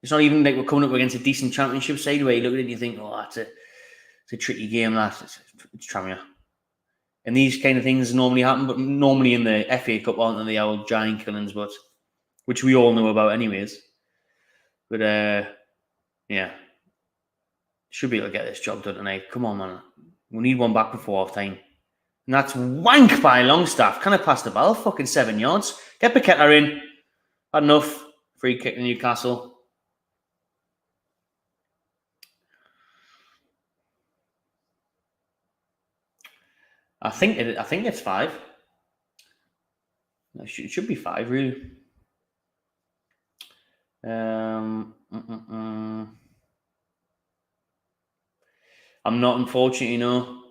It's not even like we're coming up against a decent championship side where you look at it and you think, oh, it's a tricky game, that. It's Tranmere. And these kind of things normally happen, but normally in the FA Cup, aren't they? The old giant killings, but which we all know about anyways. But yeah. Should be able to get this job done tonight. Come on, man. We need one back before half time. And that's wank by Longstaff. Kind of passed the ball, fucking 7 yards. Get Paqueta in. Had enough. Free kick to Newcastle. I think it's 5. It should be 5, really. I'm not, unfortunately, no.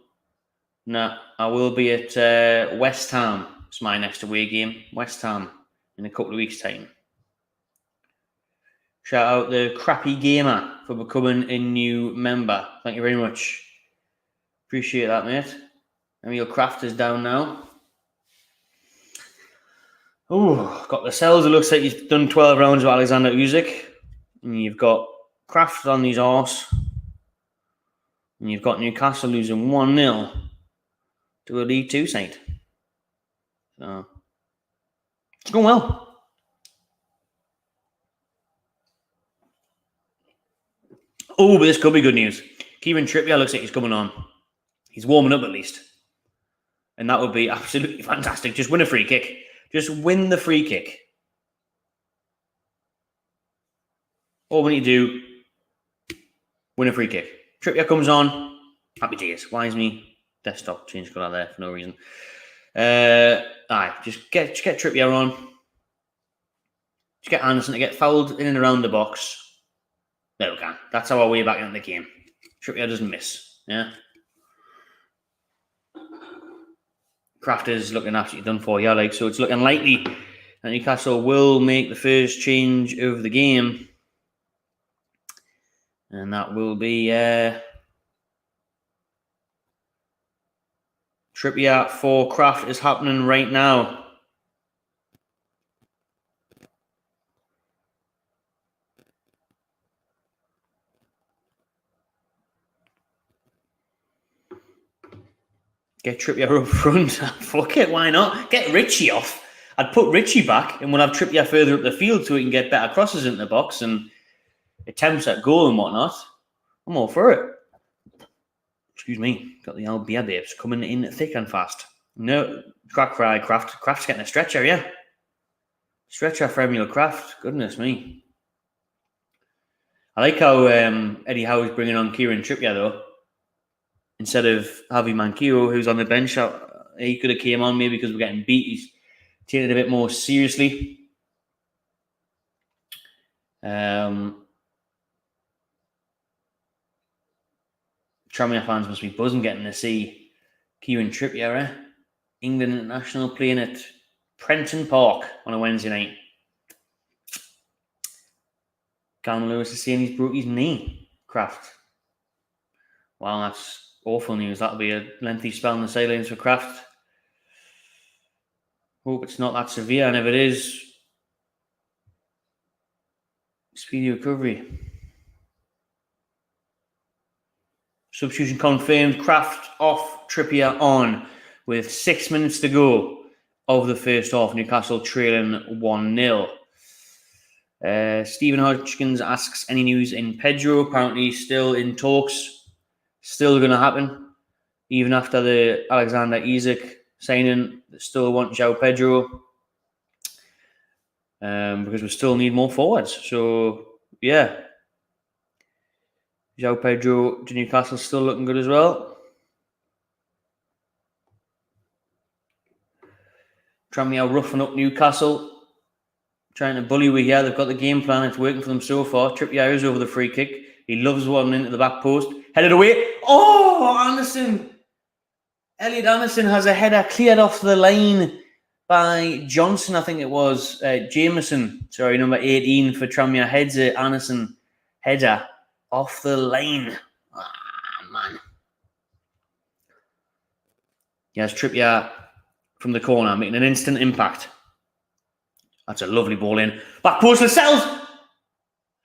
No, I will be at West Ham. It's my next away game. West Ham in a couple of weeks' time. Shout out the Crappy Gamer for becoming a new member. Thank you very much. Appreciate that, mate. Emil Kraft is down now. Oh, got the cells. It looks like he's done 12 rounds with Alexander Usyk. And you've got Kraft on his arse. And you've got Newcastle losing 1-0 to a League 2 side. So, it's going well. Oh, but this could be good news. Kieran Trippier looks like he's coming on. He's warming up at least. And that would be absolutely fantastic. Just win a free kick. Just win the free kick. All we need to do, win a free kick. Trippier comes on. Happy days. Why is me desktop change colour there for no reason? Just get Trippier on. Just get Anderson to get fouled in and around the box. There we go. That's our way back into the game. Trippier doesn't miss. Yeah. Kraft is looking absolutely done for. Yeah, so it's looking likely that Newcastle will make the first change of the game. And that will be Trippier for Kraft is happening right now. Get Trippier up front. Fuck it, why not? Get Richie off. I'd put Richie back and we'll have Trippier further up the field so he can get better crosses into the box and attempts at goal and whatnot. I'm all for it. Excuse me. Got the old beer babes coming in thick and fast. No, Kraft's getting a stretcher, yeah. Stretcher for Emil Kraft. Goodness me. I like how Eddie Howe is bringing on Kieran Trippier, though. Instead of Javi Manquillo, who's on the bench. He could have came on maybe because we're getting beat. He's taking it a bit more seriously. Tranmere fans must be buzzing getting to see Kieran Trippier, England international, playing at Prenton Park on a Wednesday night. Callum Lewis is saying he's broke his knee. Kraft. Wow, that's awful news. That'll be a lengthy spell on the sidelines for Kraft. Hope it's not that severe, and if it is, speedy recovery. Substitution confirmed. Kraft off, Trippier on with 6 minutes to go of the first half. Newcastle trailing 1-0. Stephen Hodgkins asks, any news in Pedro? Apparently still in talks. Still going to happen. Even after the Alexander Isak signing, they still want João Pedro. Because we still need more forwards. So, yeah. João Pedro to Newcastle still looking good as well. Tranmere roughing up Newcastle. Trying to bully we here. They've got the game plan. It's working for them so far. Trippier is over the free kick. He loves one into the back post. Headed away. Oh, Anderson. Elliot Anderson has a header cleared off the line by Johnson, I think it was. Jameson, sorry, number 18 for Tranmere. Heads it. Anderson header off the line. Ah, man. Yes, Trippier from the corner, making an instant impact. That's a lovely ball in. Back post Lascelles.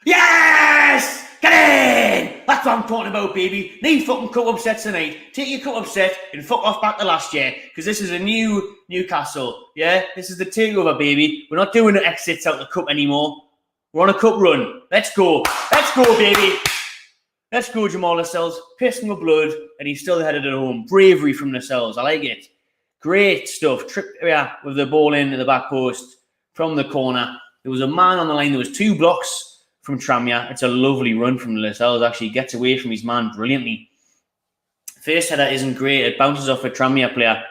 Yes! Get in! That's what I'm talking about, baby. No fucking cup upsets tonight. Take your cup upset and fuck off back to last year. Because this is a new Newcastle. Yeah? This is the takeover, baby. We're not doing the exits out the cup anymore. We're on a cup run. Let's go. Let's go, baby. Let's go, Jamal Lascelles. Pissing with blood. And he's still headed at home. Bravery from Lascelles. I like it. Great stuff. Trippier with the ball into the back post from the corner. There was a man on the line. There was 2 blocks from Tranmere. It's a lovely run from Lascelles. Actually gets away from his man brilliantly. First header isn't great. It bounces off a Tranmere player.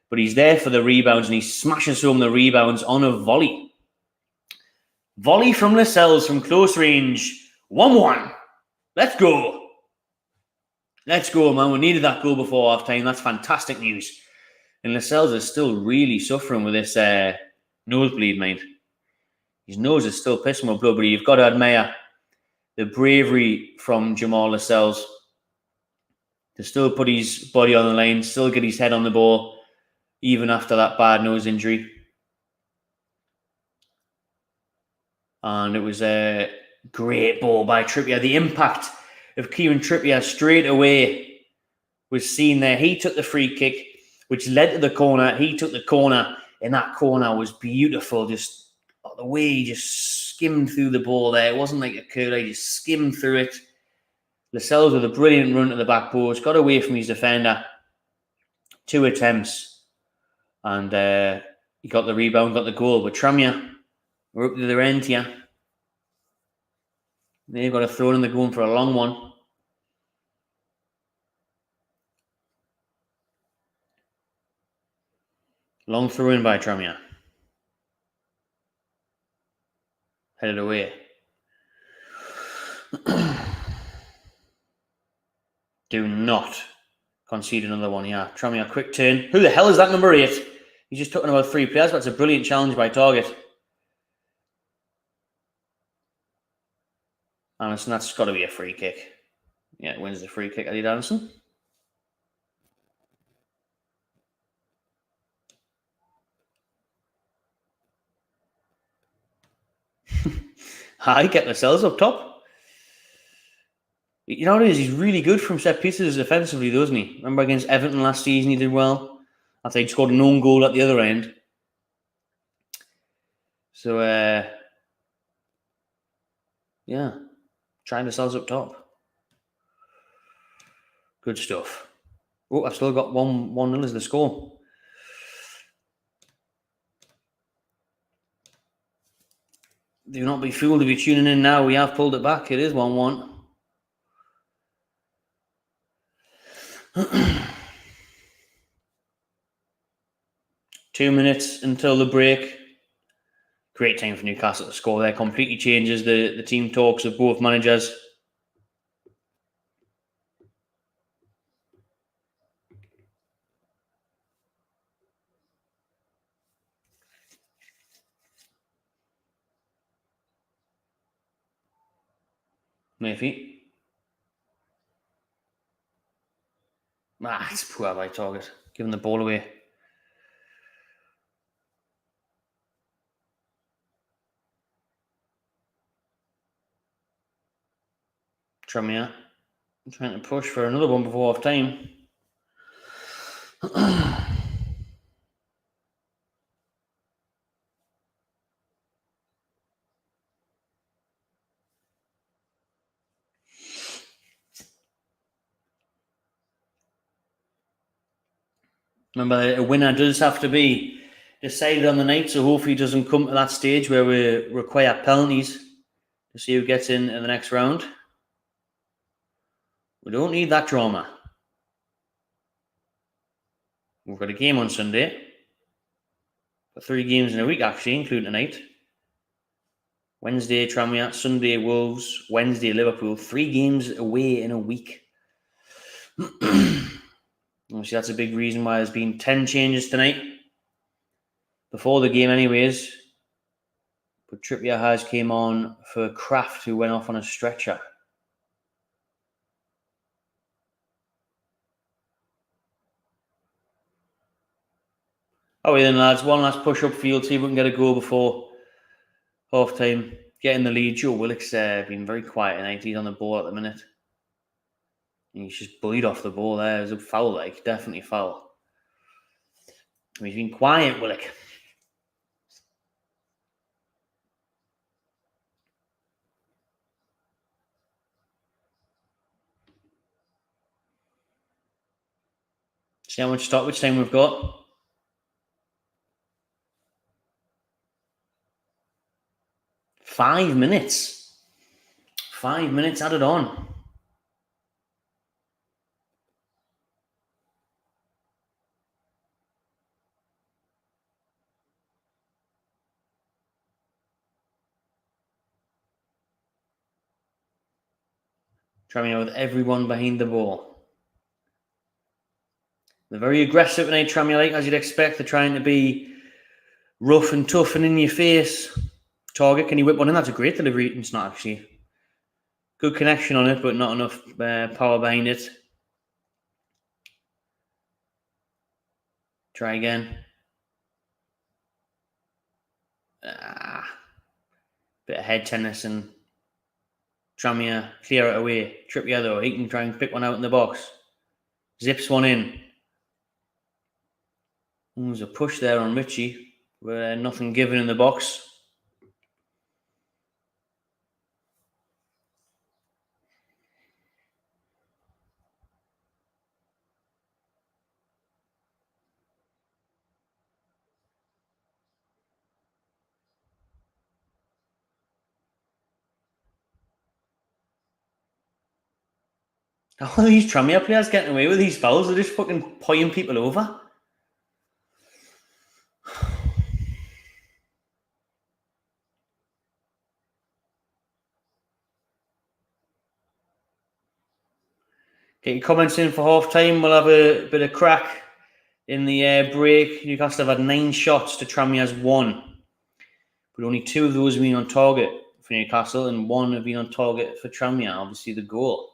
But he's there for the rebounds and he smashes home the rebounds on a volley. Volley from Lascelles from close range. 1-1. Let's go. Let's go, man. We needed that goal before half-time. That's fantastic news. And Lascelles is still really suffering with this nosebleed, mate. His nose is still pissing with blood, but you've got to admire the bravery from Jamal Lascelles to still put his body on the line, still get his head on the ball, even after that bad nose injury. And it was a great ball by Trippier. The impact of Kieran Trippier straight away was seen there. He took the free kick, which led to the corner. He took the corner, and that corner was beautiful. Just the way he just skimmed through the ball there. It wasn't like a curler. He just skimmed through it. Lascelles with a brilliant run to the back post. Got away from his defender. 2 attempts. And he got the rebound, got the goal. But Tranmere, we're up to their end here. They've got a throw in the going for a long one. Long throw in by Tranmere. Headed away. Do not concede another one here. Tranmere, quick turn. Who the hell is that number 8? He's just talking about 3 players. That's a brilliant challenge by Target. Anderson, that's got to be a free kick. Yeah, it wins the free kick, Eddie Anderson. Hi, get Lascelles up top. You know what it is? He's really good from set pieces defensively, doesn't he? Remember against Everton last season, he did well. After he scored an own goal at the other end. So, yeah, trying Lascelles up top. Good stuff. Oh, I've still got 1-0 as the score. Do not be fooled if you're tuning in now. We have pulled it back. It is 1-1. Two minutes until the break. Great time for Newcastle to score there. Completely changes the team talks of both managers. Maybe. It's poor by Target. Giving the ball away. Tranmere trying to push for another one before half time. Remember, a winner does have to be decided on the night, so hopefully it doesn't come to that stage where we require penalties to see who gets in the next round. We don't need that drama. We've got a game on Sunday. Got 3 games in a week, actually, including tonight. Wednesday, Tranmere. Sunday, Wolves. Wednesday, Liverpool. 3 games away in a week. Obviously, that's a big reason why there's been 10 changes tonight. Before the game, anyways. But Trippier has came on for Kraft, who went off on a stretcher. Oh, yeah, then, lads. One last push up field, see if we can get a goal before half time. Getting the lead. Joe Willock's been very quiet tonight. He's on the ball at the minute. And he's just bullied off the ball there. It's a foul, like, definitely foul. He's been quiet, Willock. See how much stoppage time we've got. 5 minutes. 5 minutes added on. Tranmere with everyone behind the ball. They're very aggressive tonight, Tranmere, like as you'd expect. They're trying to be rough and tough and in your face. Target, can you whip one in? That's a great delivery. It's not actually. Good connection on it, but not enough power behind it. Try again. Bit of head tennis and Tranmere clear it away. Trippier though, he can try and pick one out in the box. Zips one in. There's a push there on Richie. Nothing given in the box. All these Tranmere players getting away with these fouls. They're just fucking pointing people over. Get your comments in for half time. We'll have a bit of crack in the break. Newcastle have had 9 shots to Tranmere's 1. But only 2 of those have been on target for Newcastle and 1 have been on target for Tranmere. Obviously the goal.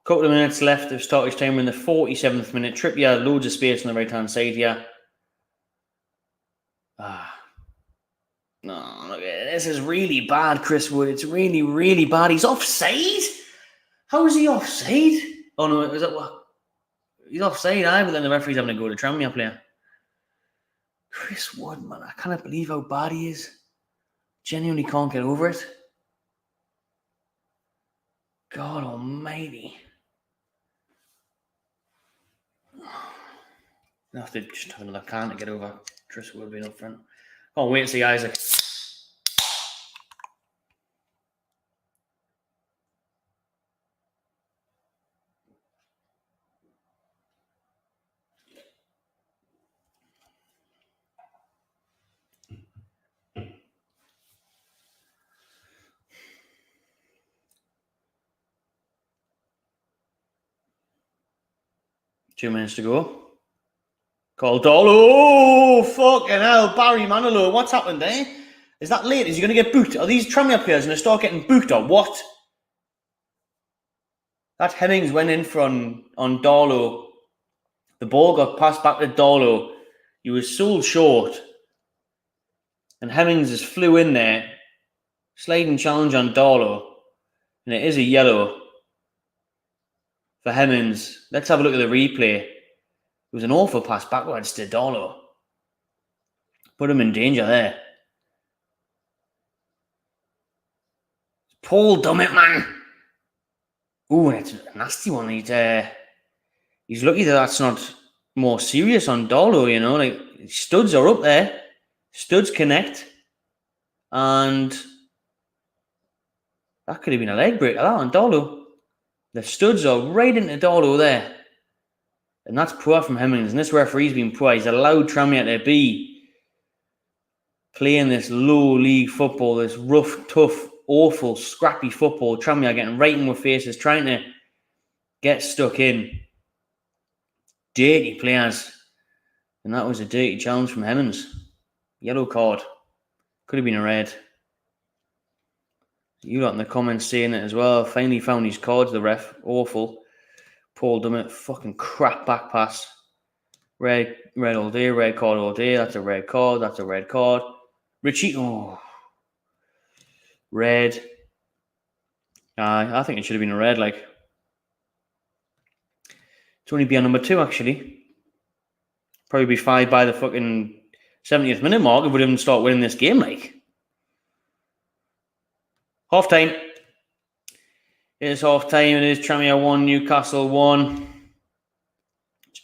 Couple of minutes left of stoppage time. We're in the 47th minute. Trippier, loads of space on the right-hand side here. No, look, this is really bad, Chris Wood. It's really, really bad. He's offside? How is he offside? Oh, no, is that what? He's offside, but then the referee's having to go to Tranmere player. Chris Wood, man, I cannot believe how bad he is. Genuinely can't get over it. God almighty. I have to just have another can to get over Chris Wood being up front. Can't wait to see Isaac. Two minutes to go. Call Dolo. Oh, fucking hell. Barry Manilow. What's happened there? Is that late? Is he going to get booked? Are these Tranmere players going to start getting booked or what? That Hemmings went in for on Darlow. The ball got passed back to Darlow. He was so short. And Hemmings just flew in there. Sliding challenge on Darlow. And it is a yellow for Hemmings. Let's have a look at the replay. It was an awful pass backwards to Darlow. Put him in danger there. Paul Dummett, man. Ooh, that's a nasty one. He's lucky that's not more serious on Darlow, you know. Like, studs are up there. Studs connect. And that could have been a leg breaker, that on Darlow. The studs are right into Darlow there. And that's poor from Hemmings. And this referee's been poor. He's allowed Tranmere to be playing this low league football, this rough, tough, awful, scrappy football. Tranmere getting right in with faces, trying to get stuck in. Dirty players. And that was a dirty challenge from Hemmings. Yellow card. Could have been a red. You lot in the comments saying it as well. Finally found his cards, the ref. Awful. Paul Dummett, fucking crap back pass. Red all day, red card all day. That's a red card. That's a red card. Richie, red. I think it should have been a red, like. It's only be on number 2, actually. Probably be 5 by the fucking 70th minute mark if we didn't start winning this game, like. Half time. It is half time. It is Tranmere 1, Newcastle 1. It's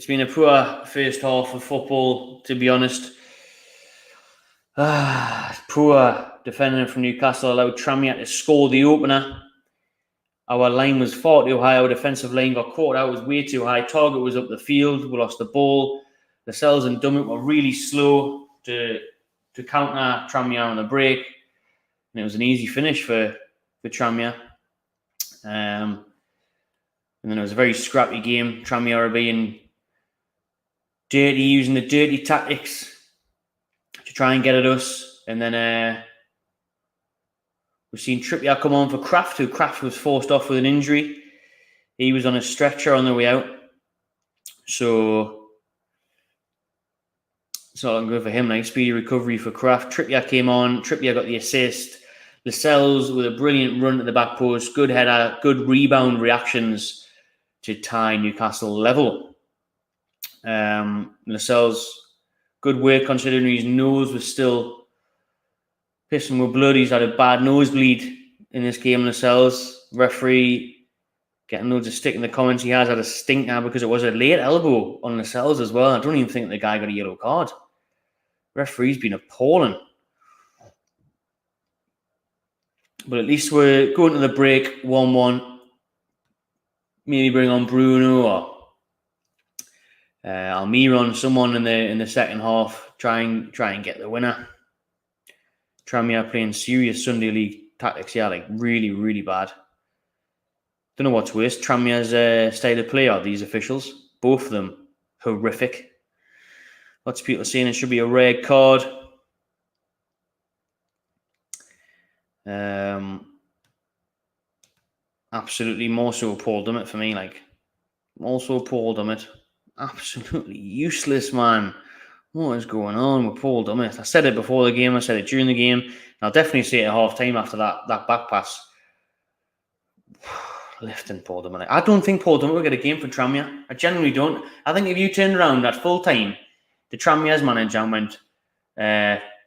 been a poor first half of football, to be honest. Poor defending from Newcastle allowed Tranmere to score the opener. Our line was far too high. Our defensive line got caught out. It was way too high. Target was up the field. We lost the ball. Lascelles and Dummett were really slow to counter Tranmere on the break. And it was an easy finish for Tranmere. And then it was a very scrappy game. Tranmere are being dirty, using the dirty tactics to try and get at us. And then we've seen Trippier come on for Kraft, who Kraft was forced off with an injury. He was on a stretcher on the way out. So it's not looking good for him. Like, speedy recovery for Kraft. Trippier came on. Trippier got the assist. Lascelles with a brilliant run to the back post. Good header. Good rebound reactions to tie Newcastle level. Lascelles, good work considering his nose was still pissing with blood. He's had a bad nosebleed in this game. Lascelles, referee getting loads of stick in the comments. He has had a stinker because it was a late elbow on Lascelles as well. I don't even think the guy got a yellow card. Referee's been appalling. But at least we're going to the break 1-1. Maybe bring on Bruno or Almiron, someone in the second half. Try and get the winner. Tranmere playing serious Sunday League tactics, yeah, like really, really bad. Don't know what's worse, Tranmere's style of play or these officials. Both of them horrific. Lots of people saying it should be a red card. Absolutely, more so Paul Dummett for me. Like, also Paul Dummett, absolutely useless, man. What is going on with Paul Dummett? I said it before the game. I said it during the game. And I'll definitely say it at half time after that back pass. Lifting Paul Dummett. I don't think Paul Dummett will get a game for Tranmere. I genuinely don't. I think if you turned around at full time, the Tranmere's manager and went,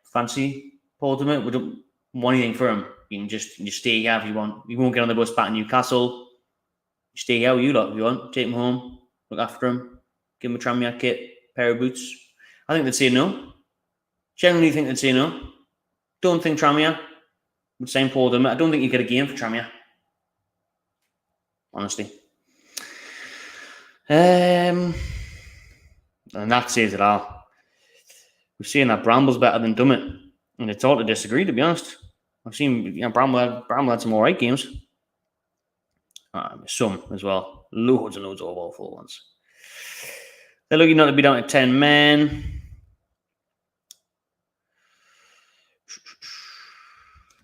fancy Paul Dummett, we don't want anything for him. You can just stay here if you want. You won't get on the bus back to Newcastle. Stay here with you lot if you want. Take him home. Look after him. Give him a Tranmere kit, pair of boots. I think they'd say no. Generally think they'd say no. Don't think Tranmere would sign Paul Dummett. I don't think you get a game for Tranmere. Honestly. And that says it all. We're saying that Bramble's better than Dummett. And it's hard to disagree, to be honest. I've seen Bramble had some alright games. Some as well. Loads and loads of awful ones. They're looking not to be down to 10 men.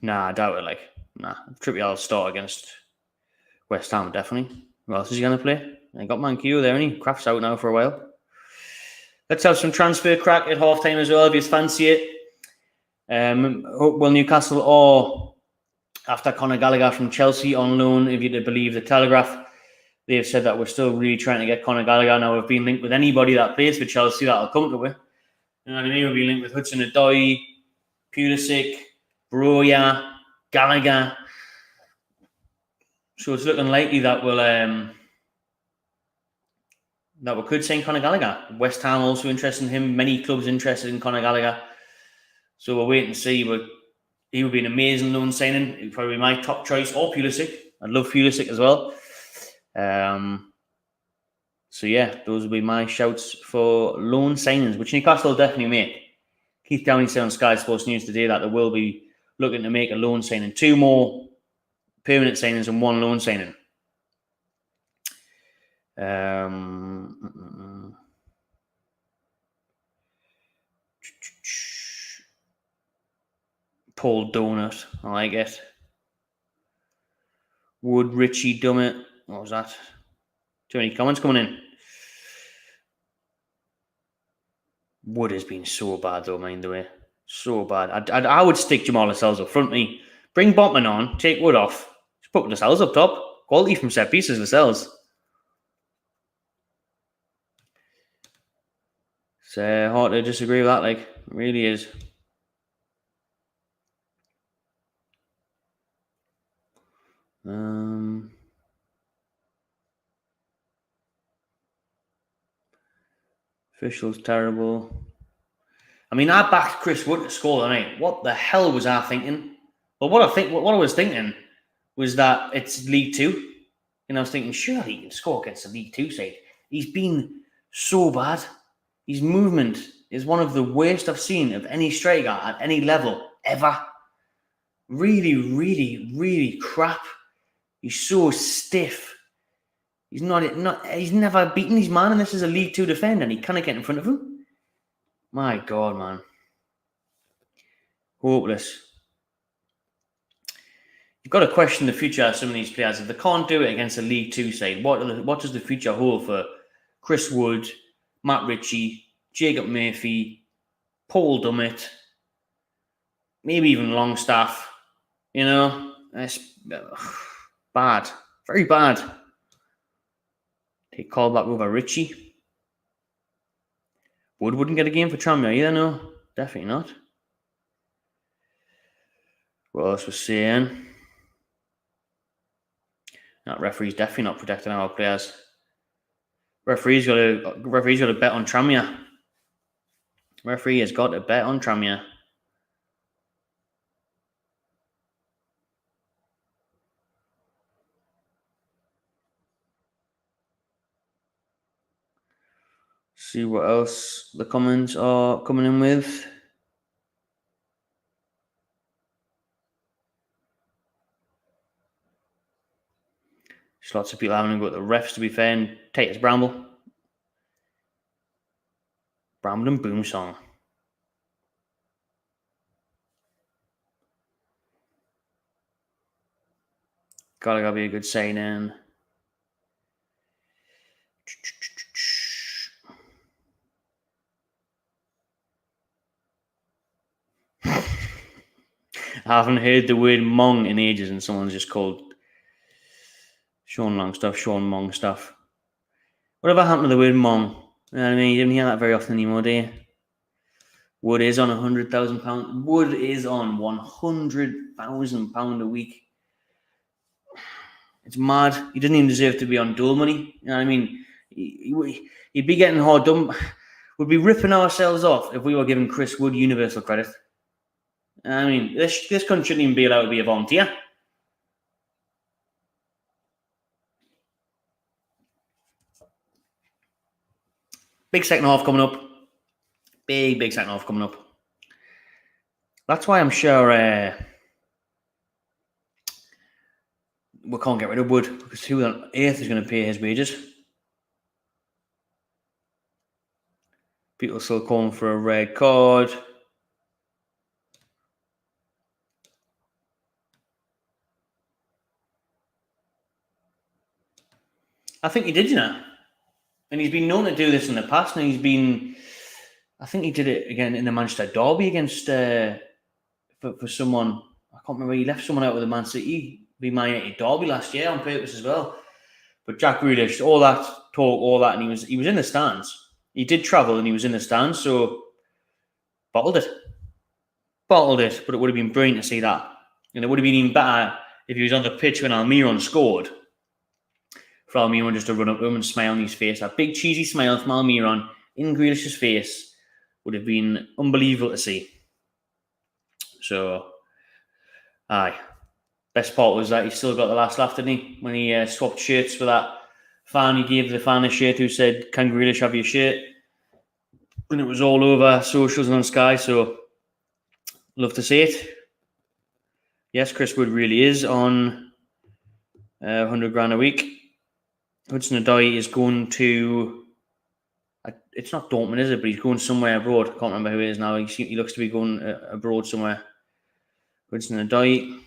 Nah, I doubt it. Trippier will start against West Ham, definitely. Who else is he going to play? I got Manquillo there, and Kraft's out now for a while. Let's have some transfer crack at half time as well, if you fancy it. Well, Newcastle or after Conor Gallagher from Chelsea on loan, if you're to believe the Telegraph. They've said that we're still really trying to get Conor Gallagher. Now we've been linked with anybody that plays for Chelsea that'll come to it. You know what I mean? We'll be linked with Hudson-Odoi, Pulisic, Broja, Gallagher. So it's looking likely that we could sign Conor Gallagher. West Ham also interested in him. Many clubs interested in Conor Gallagher. So we'll wait and see. But he would be an amazing loan signing. He'd probably be my top choice. Or Pulisic. I'd love Pulisic as well. So yeah, those will be my shouts for loan signings, which Newcastle will definitely make. Keith Downey said on Sky Sports News today that they will be looking to make a loan signing. 2 more permanent signings and 1 loan signing. Paul Donut, I like it. Wood, Richie, Dummett. What was that? Too many comments coming in. Wood has been so bad though, mind the way. So bad. I would stick Jamal Lascelles up front me. Bring Botman on, take Wood off. Just put Lascelles up top. Quality from set pieces, Lascelles. It's hard to disagree with that, like. It really is. Officials terrible. I mean, I backed Chris Wood to score tonight. What the hell was I thinking? Well, what I was thinking was that it's League Two. And I was thinking, surely he can score against the League Two side. He's been so bad. His movement is one of the worst I've seen of any striker at any level ever. Really, really, really crap. He's so stiff. He's never beaten his man, and this is a League Two defender, and he can't get in front of him. My God, man. Hopeless. You've got to question the future of some of these players. If they can't do it against a League Two side, what does the future hold for Chris Wood, Matt Ritchie, Jacob Murphy, Paul Dummett, maybe even Longstaff? You know, it's bad. Very bad. Take call back over Ritchie. Wood wouldn't get a game for Tranmere either, no. Definitely not. What else was saying? That referee's definitely not protecting our players. Referee's got to bet on Tranmere. Referee has got to bet on Tranmere. See what else the comments are coming in with. There's lots of people having to go to the refs, to be fair, and Titus Bramble. Bramble and Boomsong. Gotta be a good sign-in. I haven't heard the word Mong in ages, and someone's just called Sean Longstaff, Sean Mong stuff. Whatever happened to the word Mong? You know what I mean? You don't hear that very often anymore, do you? Wood is on £100,000. Wood is on £100,000 a week. It's mad. He didn't even deserve to be on dole money. You know what I mean? He'd be getting hard done. We'd be ripping ourselves off if we were giving Chris Wood universal credit. I mean, this country shouldn't even be allowed to be a volunteer. Big second half coming up. Big second half coming up. That's why I'm sure we can't get rid of Wood, because who on earth is going to pay his wages? People still calling for a red card. I think he did, you know. And he's been known to do this in the past. And I think he did it again in the Manchester derby against, for someone, I can't remember, he left someone out with the Man City, the Man United derby last year on purpose as well. But Jack Grealish, all that talk, all that, and he was in the stands. He did travel and he was in the stands, so bottled it. But it would have been brilliant to see that. And it would have been even better if he was on the pitch when Almiron scored. For Almiron just to run up to him and smile on his face. That big cheesy smile from Almiron in Grealish's face would have been unbelievable to see. So, aye. Best part was that he still got the last laugh, didn't he? When he swapped shirts for that fan. He gave the fan a shirt who said, "Can Grealish have your shirt?" And it was all over socials and on Sky, so love to see it. Yes, Chris Wood really is on 100 grand a week. Hudson Odoi is going to, it's not Dortmund, is it? But he's going somewhere abroad. I can't remember who it is now. He looks to be going abroad somewhere. Hudson Odoi.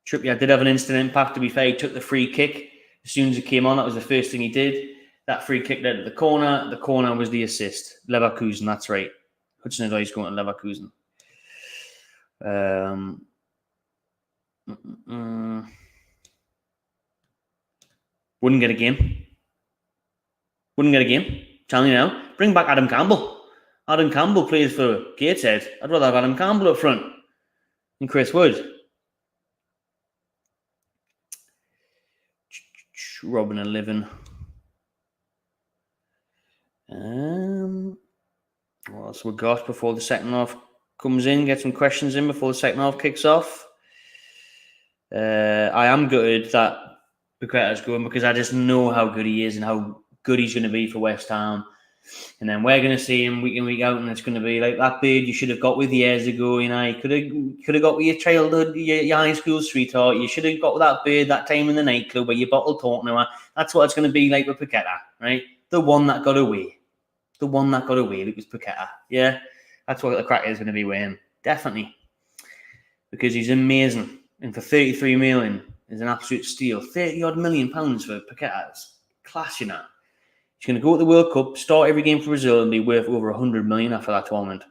Trippier did have an instant impact, to be fair. He took the free kick. As soon as it came on, that was the first thing he did. That free kick led to the corner. The corner was the assist. Leverkusen, that's right. Hudson Odoi is going to Leverkusen. Wouldn't get a game. Telling you now. Bring back Adam Campbell. Adam Campbell plays for Gateshead. I'd rather have Adam Campbell up front than Chris Wood. Robin and Living. What else we got before the second half comes in? Get some questions in before the second half kicks off. I am gutted that Paqueta's going because I just know how good he is and how good he's going to be for West Ham. And then we're going to see him week in, week out, and it's going to be like that bird you should have got with years ago. You know, you could have got with your childhood, your high school sweetheart. You should have got with that bird that time in the nightclub where you bottled talking to her. That's what it's going to be like with Paqueta, right? The one that got away. The one that got away, it was Paqueta. Yeah, that's what the crack is going to be with him. Definitely. Because he's amazing. And for 33 million is an absolute steal. 30-odd million pounds for Paqueta. It's class, you know. He's going to go to the World Cup, start every game for Brazil, and be worth over 100 million after that tournament.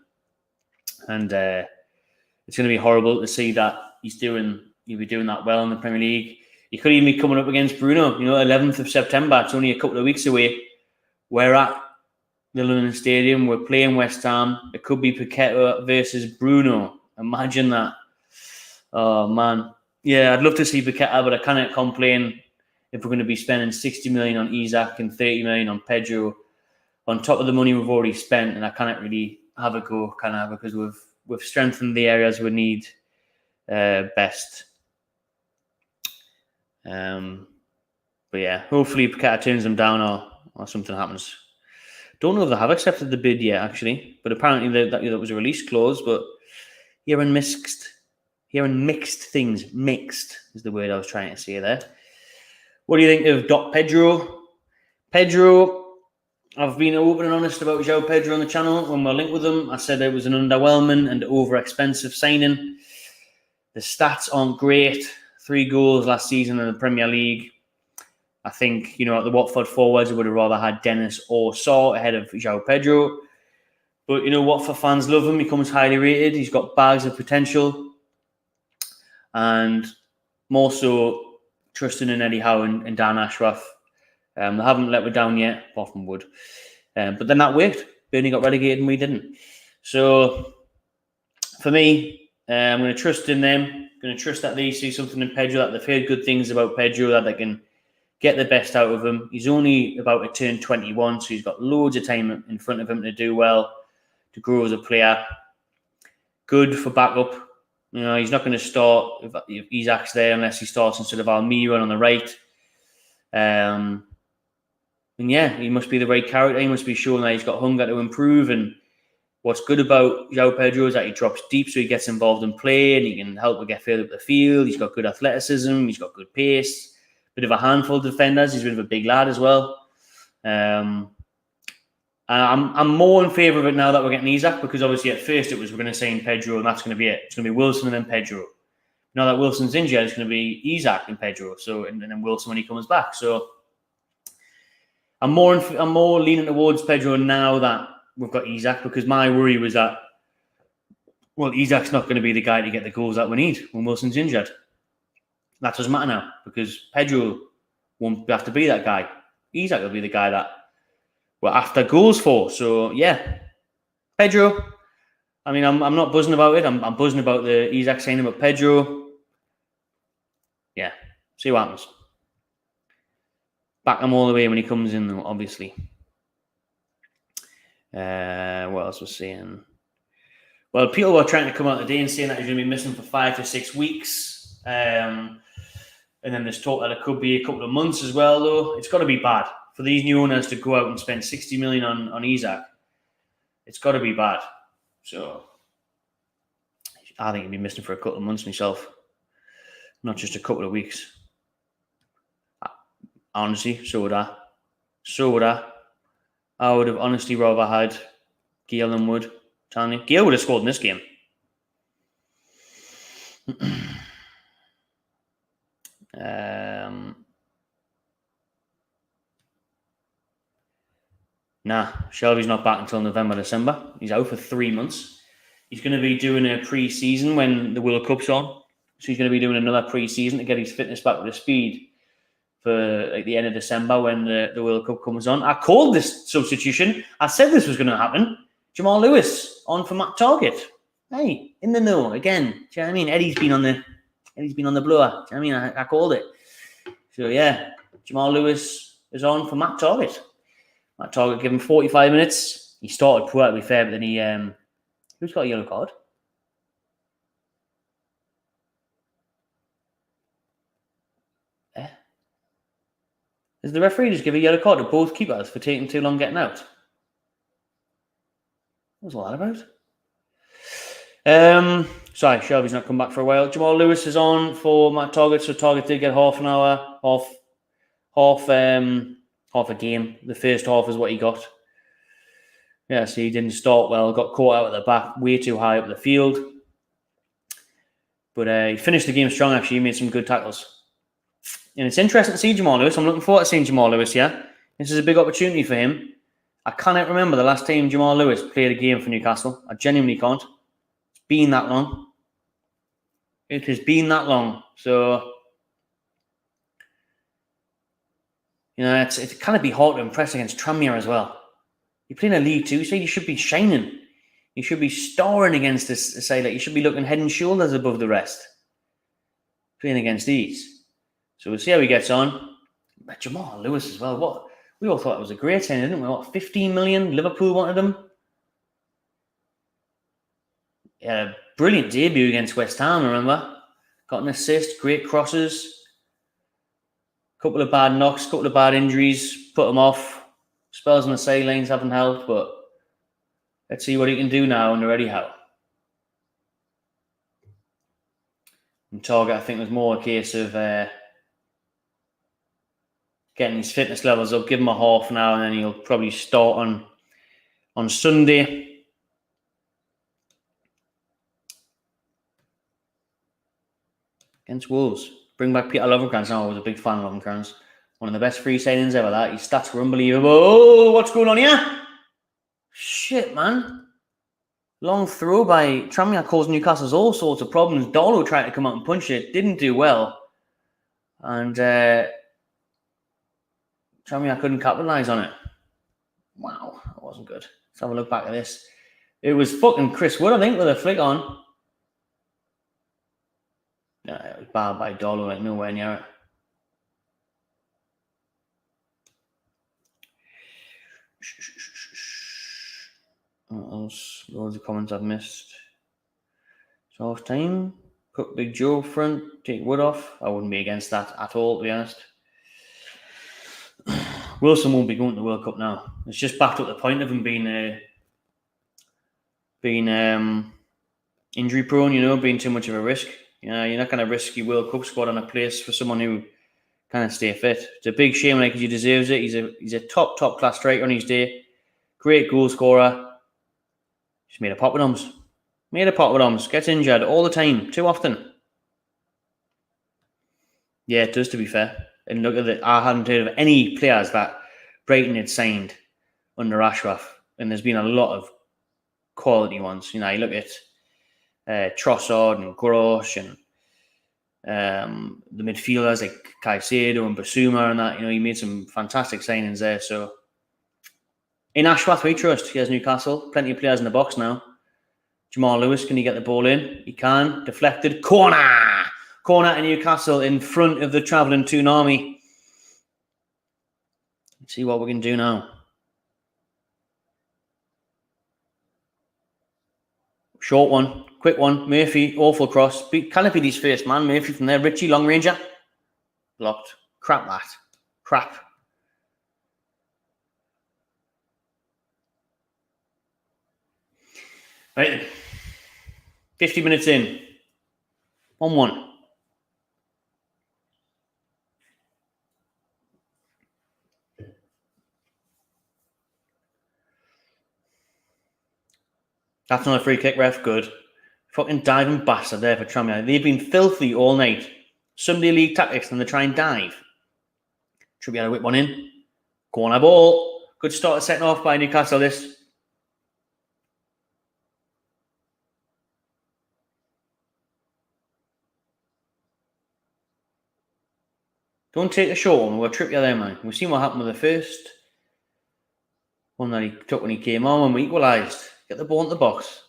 And it's going to be horrible to see that he'll be doing that well in the Premier League. He could even be coming up against Bruno, 11th of September. It's only a couple of weeks away. We're at the London Stadium. We're playing West Ham. It could be Paqueta versus Bruno. Imagine that. Oh, man. Yeah, I'd love to see Paqueta, but I cannot complain if we're going to be spending 60 million on Isaac and 30 million on Pedro on top of the money we've already spent, and I cannot really have a go, because we've strengthened the areas we need best. But yeah, hopefully Paqueta turns them down or something happens. Don't know if they have accepted the bid yet, actually, but apparently that was a release clause. But hearing mixed things. Mixed is the word I was trying to say there. What do you think of Dot Pedro? Pedro, I've been open and honest about João Pedro on the channel when we're linked with him. I said it was an underwhelming and over-expensive signing. The stats aren't great. 3 goals last season in the Premier League. I think, the Watford forwards would have rather had Dennis or Saw ahead of João Pedro. But, Watford fans love him. He comes highly rated. He's got bags of potential. And more so trusting in Eddie Howe and Dan Ashworth. They haven't let me down yet, apart from Wood. But then that worked. Burnley got relegated and we didn't. So, for me, I'm going to trust in them. I'm going to trust that they see something in Pedro, that they've heard good things about Pedro, that they can get the best out of him. He's only about to turn 21, so he's got loads of time in front of him to do well, to grow as a player. Good for backup. He's not going to start if Isaac's there unless he starts instead of Almiron on the right. And yeah, he must be the right character. He must be showing that he's got hunger to improve. And what's good about João Pedro is that he drops deep, so he gets involved in play and he can help to get further up the field. He's got good athleticism. He's got good pace. Bit of a handful of defenders. He's a bit of a big lad as well. I'm more in favour of it now that we're getting Isaac, because obviously at first it was we're going to sign Pedro and that's going to be it. It's going to be Wilson and then Pedro. Now that Wilson's injured, it's going to be Isaac and Pedro. So and then Wilson when he comes back. So I'm more leaning towards Pedro now that we've got Isaac, because my worry was that, Isaac's not going to be the guy to get the goals that we need when Wilson's injured. That doesn't matter now, because Pedro won't have to be that guy. Isaac will be the guy that we're after goals for. So yeah, Pedro. I mean, I'm not buzzing about it. I'm buzzing about the Isaac signing, but Pedro. Yeah, see what happens. Back him all the way when he comes in, though, obviously. What else was saying? Well, people were trying to come out today and saying that he's going to be missing for 5 to 6 weeks. And then there's talk that it could be a couple of months as well, though. It's got to be bad for these new owners to go out and spend 60 million on Isaac. It's got to be bad. So I think he'd be missing for a couple of months myself, not just a couple of weeks. Honestly, so would I. I would have honestly rather had Gale than Wood. Telling you, Gale would have scored in this game. Nah, Shelby's not back until November, December. He's out for 3 months. He's going to be doing a pre-season when the World Cup's on. So he's going to be doing another pre-season to get his fitness back to speed for the end of December when the World Cup comes on. I called this substitution. I said this was going to happen. Jamal Lewis on for Matt Target. Hey, in the know again. Do you know what I mean? Eddie's been on the blower. Do you know what I mean? I called it. So yeah, Jamal Lewis is on for Matt Target. Matt Target gave him 45 minutes. He started poor, to be fair, but then he who's got a yellow card? Does the referee just give a yellow card to both keepers for taking too long getting out? What was all that about? Sorry, Shelby's not come back for a while. Jamal Lewis is on for Matt Target, so Target did get half an hour, half a game. The first half is what he got. Yeah, so he didn't start well, got caught out at the back, way too high up the field. But he finished the game strong, actually. He made some good tackles. And it's interesting to see Jamal Lewis. I'm looking forward to seeing Jamal Lewis, yeah? This is a big opportunity for him. I cannot remember the last time Jamal Lewis played a game for Newcastle. I genuinely can't. It's been that long. It has been that long. So, it kind of be hard to impress against Tranmere as well. You're playing a League Two side, you should be shining. You should be starring against this side. Like, you should be looking head and shoulders above the rest. Playing against these. So we'll see how he gets on. But Jamal Lewis as well. What we all thought it was a great signing, didn't we? What, 15 million? Liverpool wanted him. Yeah, brilliant debut against West Ham, remember? Got an assist, great crosses. Couple of bad knocks, couple of bad injuries, put him off. Spells on the sidelines haven't helped, but let's see what he can do now and already how. And Target, I think, was more a case of getting his fitness levels up. Give him a half an hour, and then he'll probably start on Sunday. Against Wolves. Bring back Peter Lovenkrands. I was a big fan of Lovenkrands. One of the best free signings ever, that. His stats were unbelievable. Oh, what's going on here? Shit, man. Long throw by Tranmere caused Newcastle's all sorts of problems. Darlow tried to come out and punch it. Didn't do well. And Tranmere couldn't capitalise on it. Wow, that wasn't good. Let's have a look back at this. It was fucking Chris Wood, I think, with a flick on. No, it was bad by Darlow, like nowhere near it. What else? Loads of comments I've missed. It's half time. Put Big Joe front. Take Wood off. I wouldn't be against that at all, to be honest. Wilson won't be going to the World Cup now. It's just backed up the point of him being injury prone, being too much of a risk. You're not going to risk your World Cup squad on a place for someone who can't stay fit. It's a big shame, because he deserves it. He's a top class striker on his day. Great goal scorer. Just made a pot with arms. Gets injured all the time, too often. Yeah, it does, to be fair. And look at it. I hadn't heard of any players that Brighton had signed under Ashraf, and there's been a lot of quality ones. You look at Trossard and Grosh and the midfielders like Caicedo and Basuma and that. He made some fantastic signings there. So in Ashraf, we trust. He has Newcastle. Plenty of players in the box now. Jamal Lewis, can he get the ball in? He can. Deflected. Corner to Newcastle in front of the travelling Toon Army. Let's see what we can do now. Short one. Quick one. Murphy. Awful cross. Can it be his first man? Murphy from there. Richie, long ranger. Blocked. Crap that. Crap. Right then. 50 minutes in. 1-1. That's not a free kick, ref. Good. Fucking diving bastard there for Tranmere. They've been filthy all night. Sunday League tactics and they try and dive. Should be able to whip one in. Corner ball. Good start setting off by Newcastle this. Don't take the short one. We'll trip you there, man. We've seen what happened with the first one that he took when he came on when we equalised. Get the ball into the box.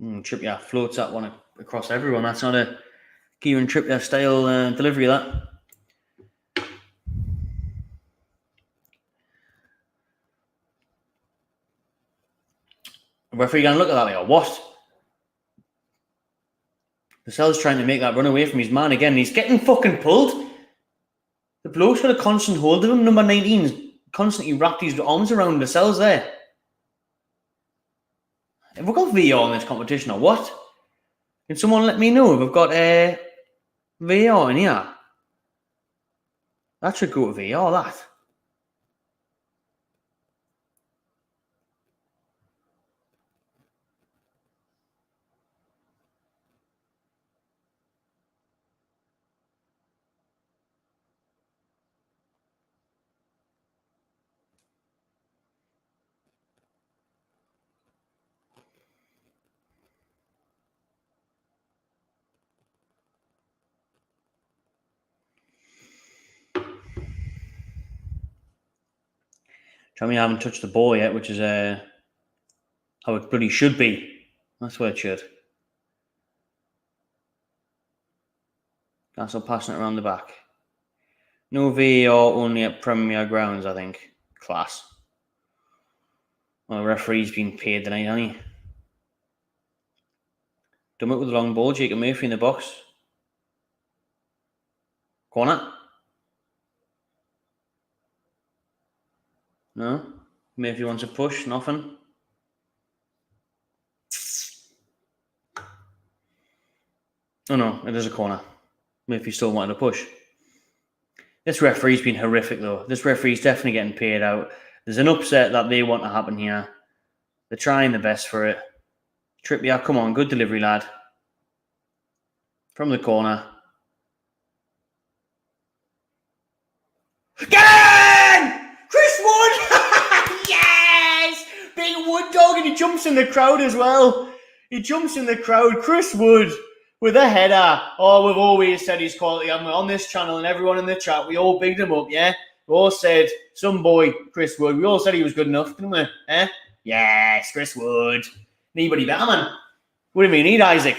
Trippier floats that one across everyone. That's not a Kieran Trippier style delivery, that. referee going to look at that like, what? Lascelles trying to make that run away from his man again. He's getting fucking pulled. The bloke's got a constant hold of him. Number 19's constantly wrapped his arms around Lascelles there. Have we got VAR in this competition or what? Can someone let me know if we've got VAR in here? That should go to VAR, that. Tranmere haven't touched the ball yet, which is how it bloody should be. That's where it should. Newcastle passing it around the back. No VAR, only at Premier grounds, I think. Class. Well, the referee's been paid tonight, hasn't he? Done it with the long ball. Jacob Murphy in the box. Corner. No. Murphy wants a push. Nothing. Oh no, it is a corner. Murphy still wanted a push. This referee's been horrific though. This referee's definitely getting paid out. There's an upset that they want to happen here. They're trying the best for it. Trippier, come on, good delivery, lad. From the corner. Get in! Chris Wood! Yes! Big Wood dog, and he jumps in the crowd as well. He jumps in the crowd. Chris Wood with a header. Oh, we've always said he's quality. I'm on this channel and everyone in the chat, we all bigged him up, yeah? We all said, some boy, Chris Wood. We all said he was good enough, didn't we? Eh? Yes, Chris Wood. Anybody better, man? What do you mean? Need Isaac.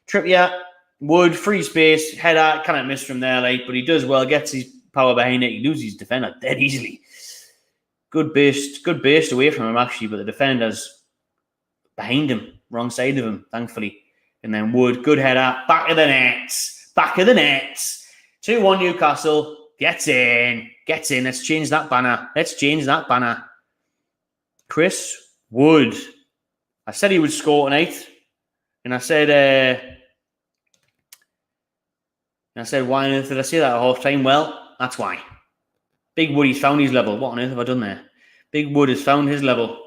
Trippier, Wood, free space, header. Kind of missed from there, like, but he does well. Gets his power behind it. He loses his defender dead easily. Good burst away from him, actually, but the defender's behind him, wrong side of him, thankfully. And then Wood, good header, back of the nets. 2-1 Newcastle, gets in. Let's change that banner. Chris Wood. I said he would score tonight. And I said, why on earth did I say that at half time? Well, that's why. Big Wood, he's found his level. What on earth have I done there? Big Wood has found his level.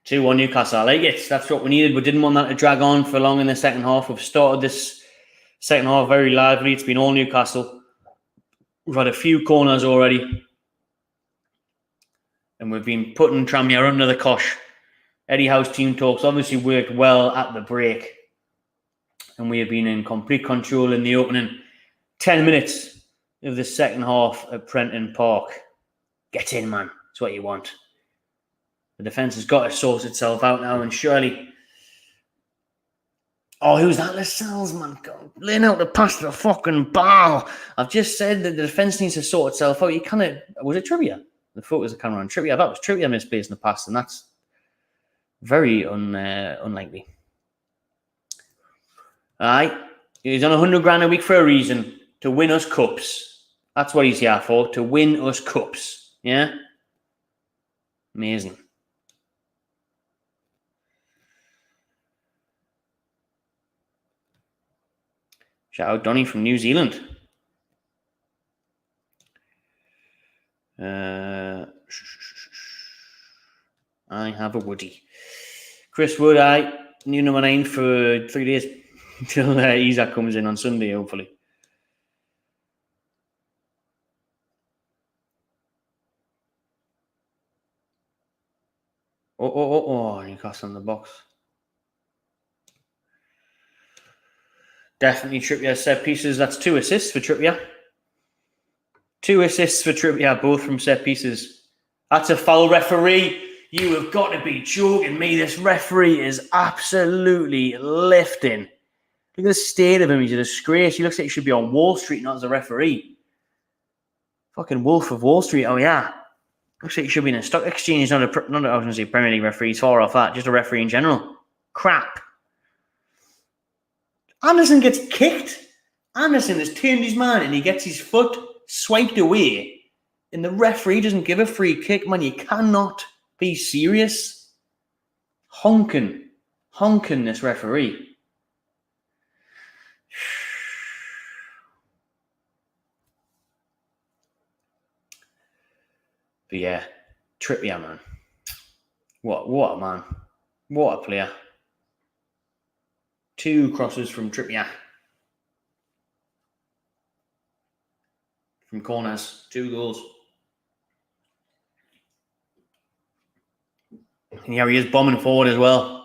2-1 Newcastle. I like it. That's what we needed. We didn't want that to drag on for long in the second half. We've started this second half very lively. It's been all Newcastle. We've had a few corners already. And we've been putting Tranmere under the cosh. Eddie Howe's team talks obviously worked well at the break. And we have been in complete control in the opening 10 minutes of the second half at Prenton Park. Get in, man. That's what you want. The defence has got to sort itself out now, and surely... Oh, who's that? Lascelles, man. God, laying out the pass to the fucking ball. I've just said that the defence needs to sort itself out. You kind of... Was it Trippier? The focus of the camera on Trippier. That was Trippier misplaced in the past, and that's very unlikely. All right. He's on 100 grand a week for a reason. To win us cups. That's what he's here for. To win us cups. Yeah? Amazing. Shout out Donny from New Zealand. I have a Woody. Chris Wood, new number 9 for 3 days until Isaac comes in on Sunday, hopefully. Oh, Newcastle in the box. Definitely Trippier set pieces. That's 2 assists for Trippier. 2 assists for Trippier, both from set pieces. That's a foul, referee. You have got to be joking me. This referee is absolutely lifting. Look at the state of him. He's a disgrace. He looks like he should be on Wall Street, not as a referee. Fucking Wolf of Wall Street. Oh, yeah. Looks like he should be in a stock exchange, not I was going to say Premier League referee. It's far off that. Just a referee in general. Crap. Anderson gets kicked. Anderson has turned his man and he gets his foot swiped away. And the referee doesn't give a free kick. Man, you cannot be serious. Honking this referee. But yeah, Trippier, man. What a man. What a player. 2 crosses from Trippier. From corners. 2 goals. And here he is bombing forward as well.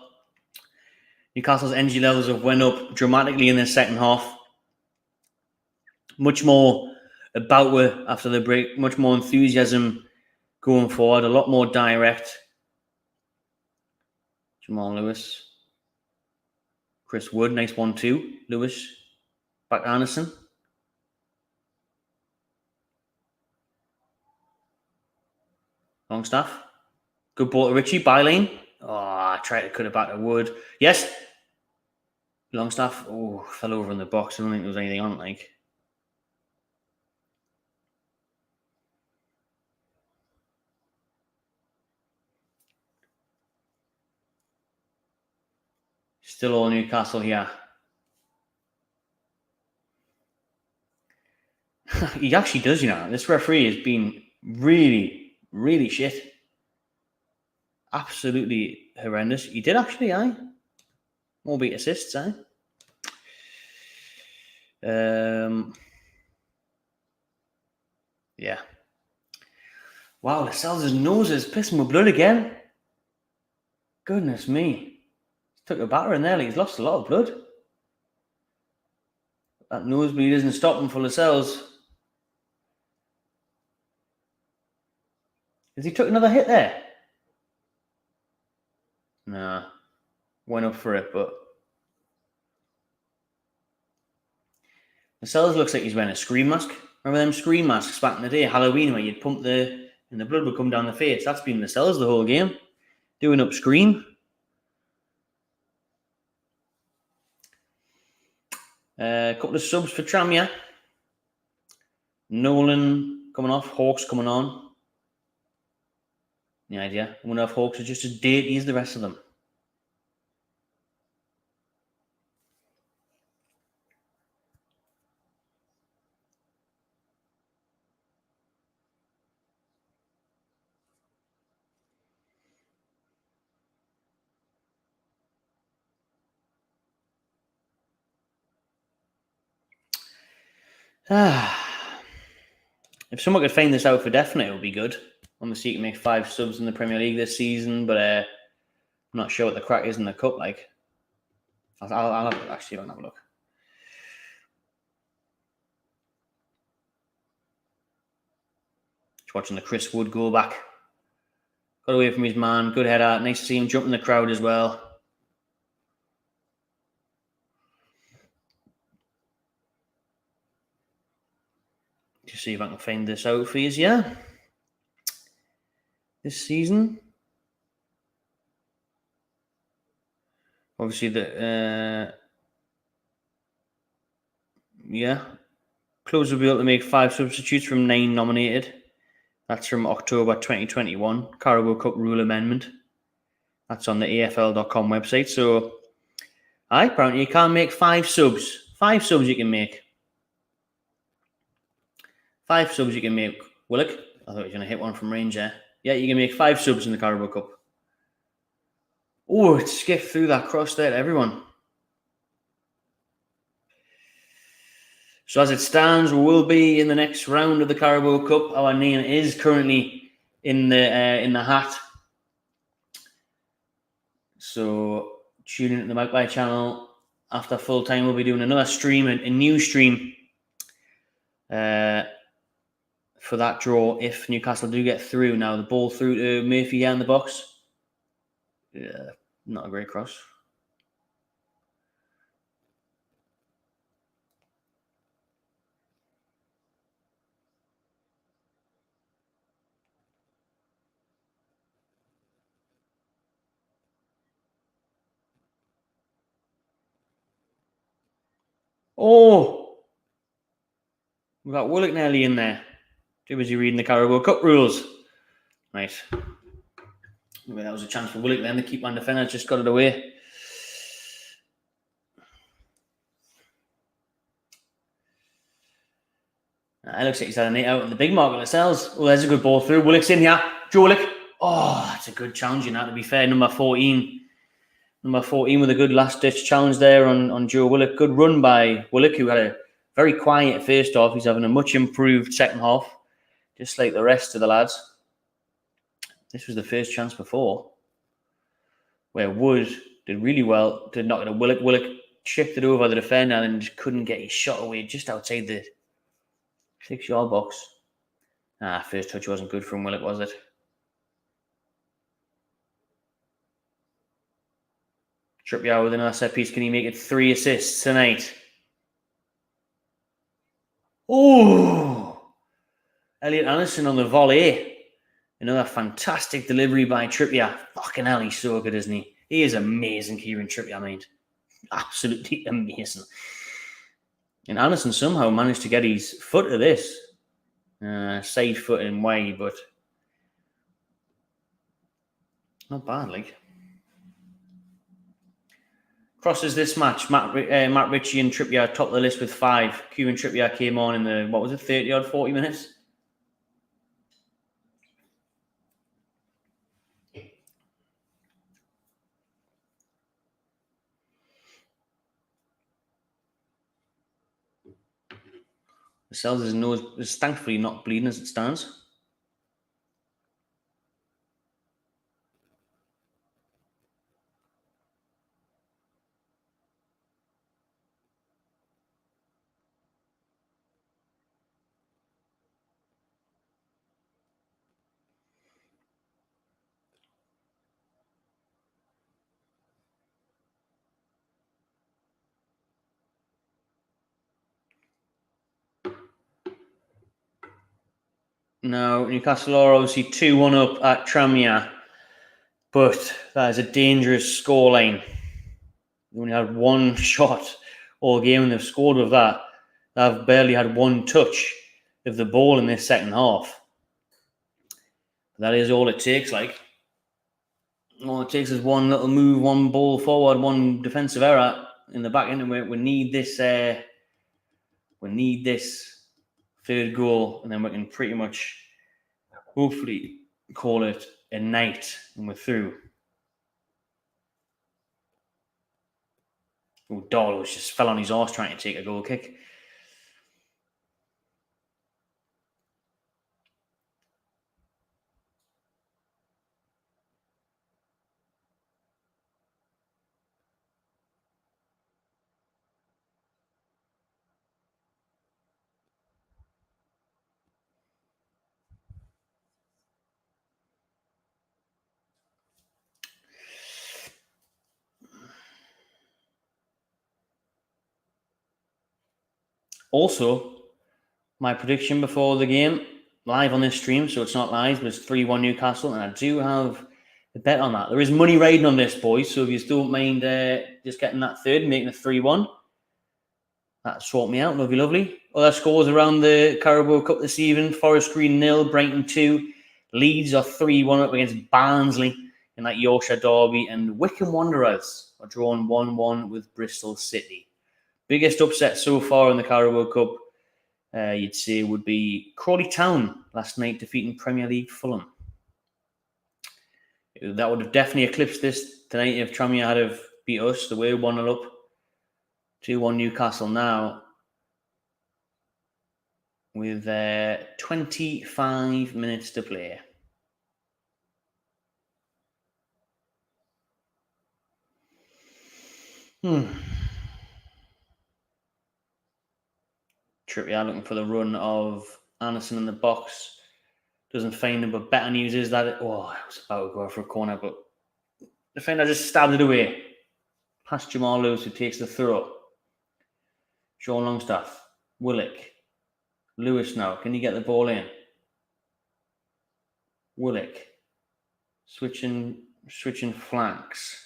Newcastle's energy levels have went up dramatically in the second half. Much more about it after the break. Much more enthusiasm going forward. A lot more direct. Jamal Lewis. Chris Wood. Nice 1-2. Lewis. Back to Anderson. Longstaff. Good ball to Richie. Byline. Oh, I tried to cut it back to Wood. Yes. Longstaff. Oh, fell over in the box. I don't think there was anything on it, like. Still all Newcastle here. He actually does, you know. This referee has been really, really shit. Absolutely horrendous. He did actually, aye. More beat assists, aye. Yeah. Wow, Lascelles' nose is pissing with blood again. Goodness me. He took a batter in there, like he's lost a lot of blood. That nosebleed isn't stopping for Lascelles. Has he took another hit there? Nah. Went up for it, but Lascelles looks like he's wearing a scream mask. Remember them scream masks back in the day, Halloween, where you'd pump and the blood would come down the face? That's been Lascelles the whole game. Doing up scream. A couple of subs for Tranmere. Nolan coming off, Hawks coming on. Any idea? I wonder if Hawks are just as dirty as the rest of them. If someone could find this out for definite, it would be good. Obviously, you can make 5 subs in the Premier League this season, but I'm not sure what the crack is in the cup. Like, I'll have a look. Actually, I'll have a look. Just watching the Chris Wood goal back. Got away from his man. Good header. Nice to see him jump in the crowd as well. Just see if I can find this out for you, yeah. This season. Obviously, clubs will be able to make 5 substitutes from 9 nominated. That's from October 2021. Carabao Cup rule amendment. That's on the AFL.com website. So, apparently you can make 5 subs. 5 subs you can make. 5 subs you can make. Willock? I thought he was going to hit one from range there. Yeah, you can make 5 subs in the Carabao Cup. Oh, it skipped through that cross there to everyone. So as it stands, we will be in the next round of the Carabao Cup. Our name is currently in the hat. So tune in to the Magpie channel. After full time, we'll be doing another stream, a new stream for that draw if Newcastle do get through. Now the ball through to Murphy here in the box. Yeah, not a great cross. Oh, we've got Willock nearly in there. Too busy reading the Carabao Cup rules. Right. Maybe that was a chance for Willock then. The keeper and defender just got it away. It looks like he's had a night out in the big market ourselves. Oh, there's a good ball through. Willock's in here. Joe Willock. Oh, that's a good challenge in that, to be fair. Number 14. Number 14 with a good last-ditch challenge there on Joe Willock. Good run by Willock, who had a very quiet first half. He's having a much improved second half, just like the rest of the lads. This was the first chance before, where Wood did really well to knock it at Willock. Willock chipped it over the defender and just couldn't get his shot away just outside the 6-yard box. First touch wasn't good from Willock, was it? Trippier with another set piece. Can he make it 3 assists tonight? Oh! Elliot Anderson on the volley. Another fantastic delivery by Trippier. Fucking hell, he's so good, isn't he? He is amazing, Kieran Trippier, mate. Absolutely amazing. And Anderson somehow managed to get his foot to this. Side foot in wide, but not bad, like. Crosses this match. Matt Ritchie and Trippier top of the list with 5. Kieran Trippier came on in the, 30-odd, 40 minutes? His nose is thankfully not bleeding as it stands. Now, Newcastle are obviously 2-1 up at Tranmere, but that is a dangerous scoreline. They only had 1 shot all game and they've scored with that. They've barely had 1 touch of the ball in this second half. That is all it takes, like. All it takes is 1 little move, 1 ball forward, 1 defensive error in the back end. We need this. We need this 3rd goal, and then we can pretty much, hopefully, call it a night, and we're through. Oh, Darlow's just fell on his arse trying to take a goal kick. Also, my prediction before the game, live on this stream, so it's not live, but it's 3-1 Newcastle, and I do have a bet on that. There is money riding on this, boys, so if you don't mind just getting that 3rd and making it 3-1, that'd sort me out. Lovely, lovely. Other scores around the Carabao Cup this evening: Forest Green 0, Brighton 2. Leeds are 3-1 up against Barnsley in that Yorkshire derby, and Wycombe Wanderers are drawn 1-1 with Bristol City. Biggest upset so far in the Carabao Cup, you'd say, would be Crawley Town last night defeating Premier League Fulham. That would have definitely eclipsed this tonight if Tranmere had have beat us. The way 1-0 up, 2-1 Newcastle now, with 25 minutes to play. Trippier looking for the run of Anderson in the box. Doesn't find him, but better news is that I was about to go for a corner, but the defender just stabbed it away. Past Jamal Lewis, who takes the throw. Sean Longstaff, Willock, Lewis now. Can he get the ball in? Willock switching flanks.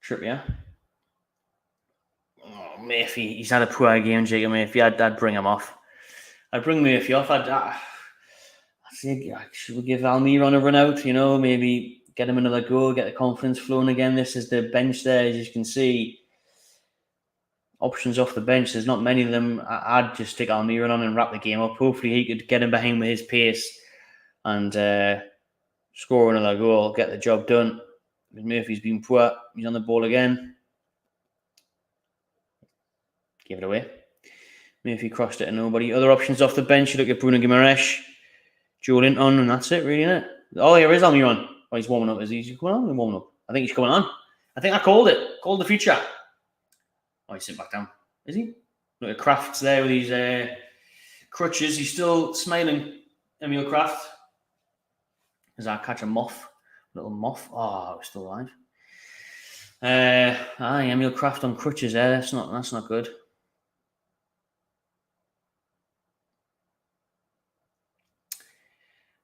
Trippier. Oh, Murphy, he's had a poor game, Jacob Murphy. I'd bring him off. I'd bring Murphy off. I think, should we give Almiron a run out? Maybe get him another goal, get the confidence flowing again. This is the bench there, as you can see. Options off the bench. There's not many of them. I'd just stick Almiron on and wrap the game up. Hopefully he could get him behind with his pace and score another goal, get the job done. Murphy's been poor. He's on the ball again. Give it away. Murphy crossed it to nobody. Other options off the bench. You look at Bruno Guimaraes, Joe Linton, and that's it, really, isn't it? Oh, here is Almiron. Oh, he's warming up. Is he coming on? He's warming up. I think he's coming on. I think I called it. Called the future. Oh, he's sitting back down. Is he? Look at Kraft's there with his crutches. He's still smiling. Emil Kraft. Does that catch a moth? Little moth. Oh, we're still alive. Emil Kraft on crutches there. That's not good.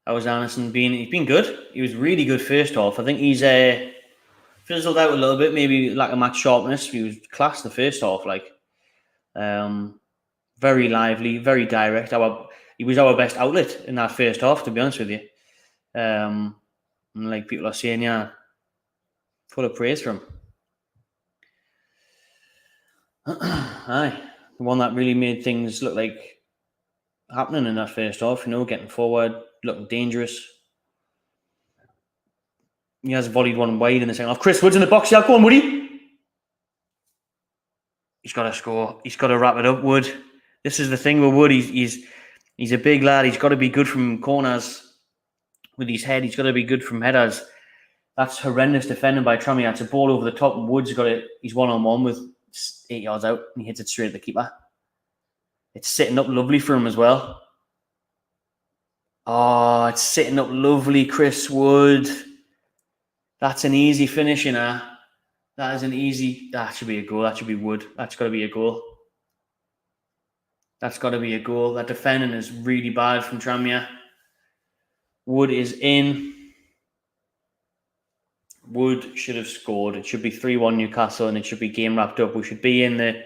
How was Anderson been? He's been good. He was really good first half. I think he's fizzled out a little bit, maybe lack of match sharpness. He was class the first half, very lively, very direct. He was our best outlet in that first half, to be honest with you. And like people are saying, yeah, full of praise for him. Aye, the one that really made things look like happening in that first half. Getting forward, looking dangerous. He has volleyed one wide in the second half. Chris Wood's in the box. Yeah, go on, Woody. He's got to score. He's got to wrap it up, Wood. This is the thing with Wood. He's a big lad. He's got to be good from corners with his head. He's got to be good from headers. That's horrendous defending by Tranmere. It's a ball over the top. Wood's got it. He's 1-on-1 with 8 yards out, and he hits it straight at the keeper. It's sitting up lovely for him as well. Oh, it's sitting up lovely, Chris Wood. That's an easy finish, That is an easy... That should be a goal. That should be Wood. That's got to be a goal. That's got to be a goal. That defending is really bad from Tranmere. Wood is in. Wood should have scored. It should be 3-1 Newcastle, and it should be game wrapped up. We should be in the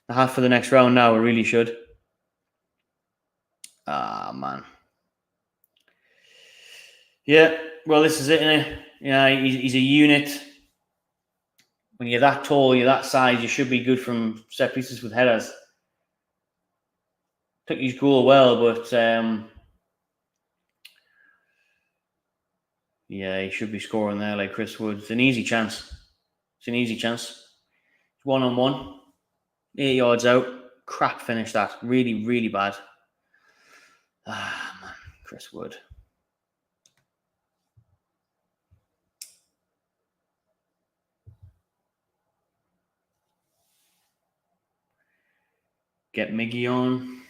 half of the next round now. We really should. Ah, man. Yeah, well, this is it, innit? Yeah, he's a unit. When you're that tall, you're that size, you should be good from set pieces with headers. Took his goal well, but yeah, he should be scoring there like Chris Wood. It's an easy chance. It's 1-on-1. 8 yards out. Crap finish that. Really, really bad. Ah, man. Chris Wood. Get Miggy on.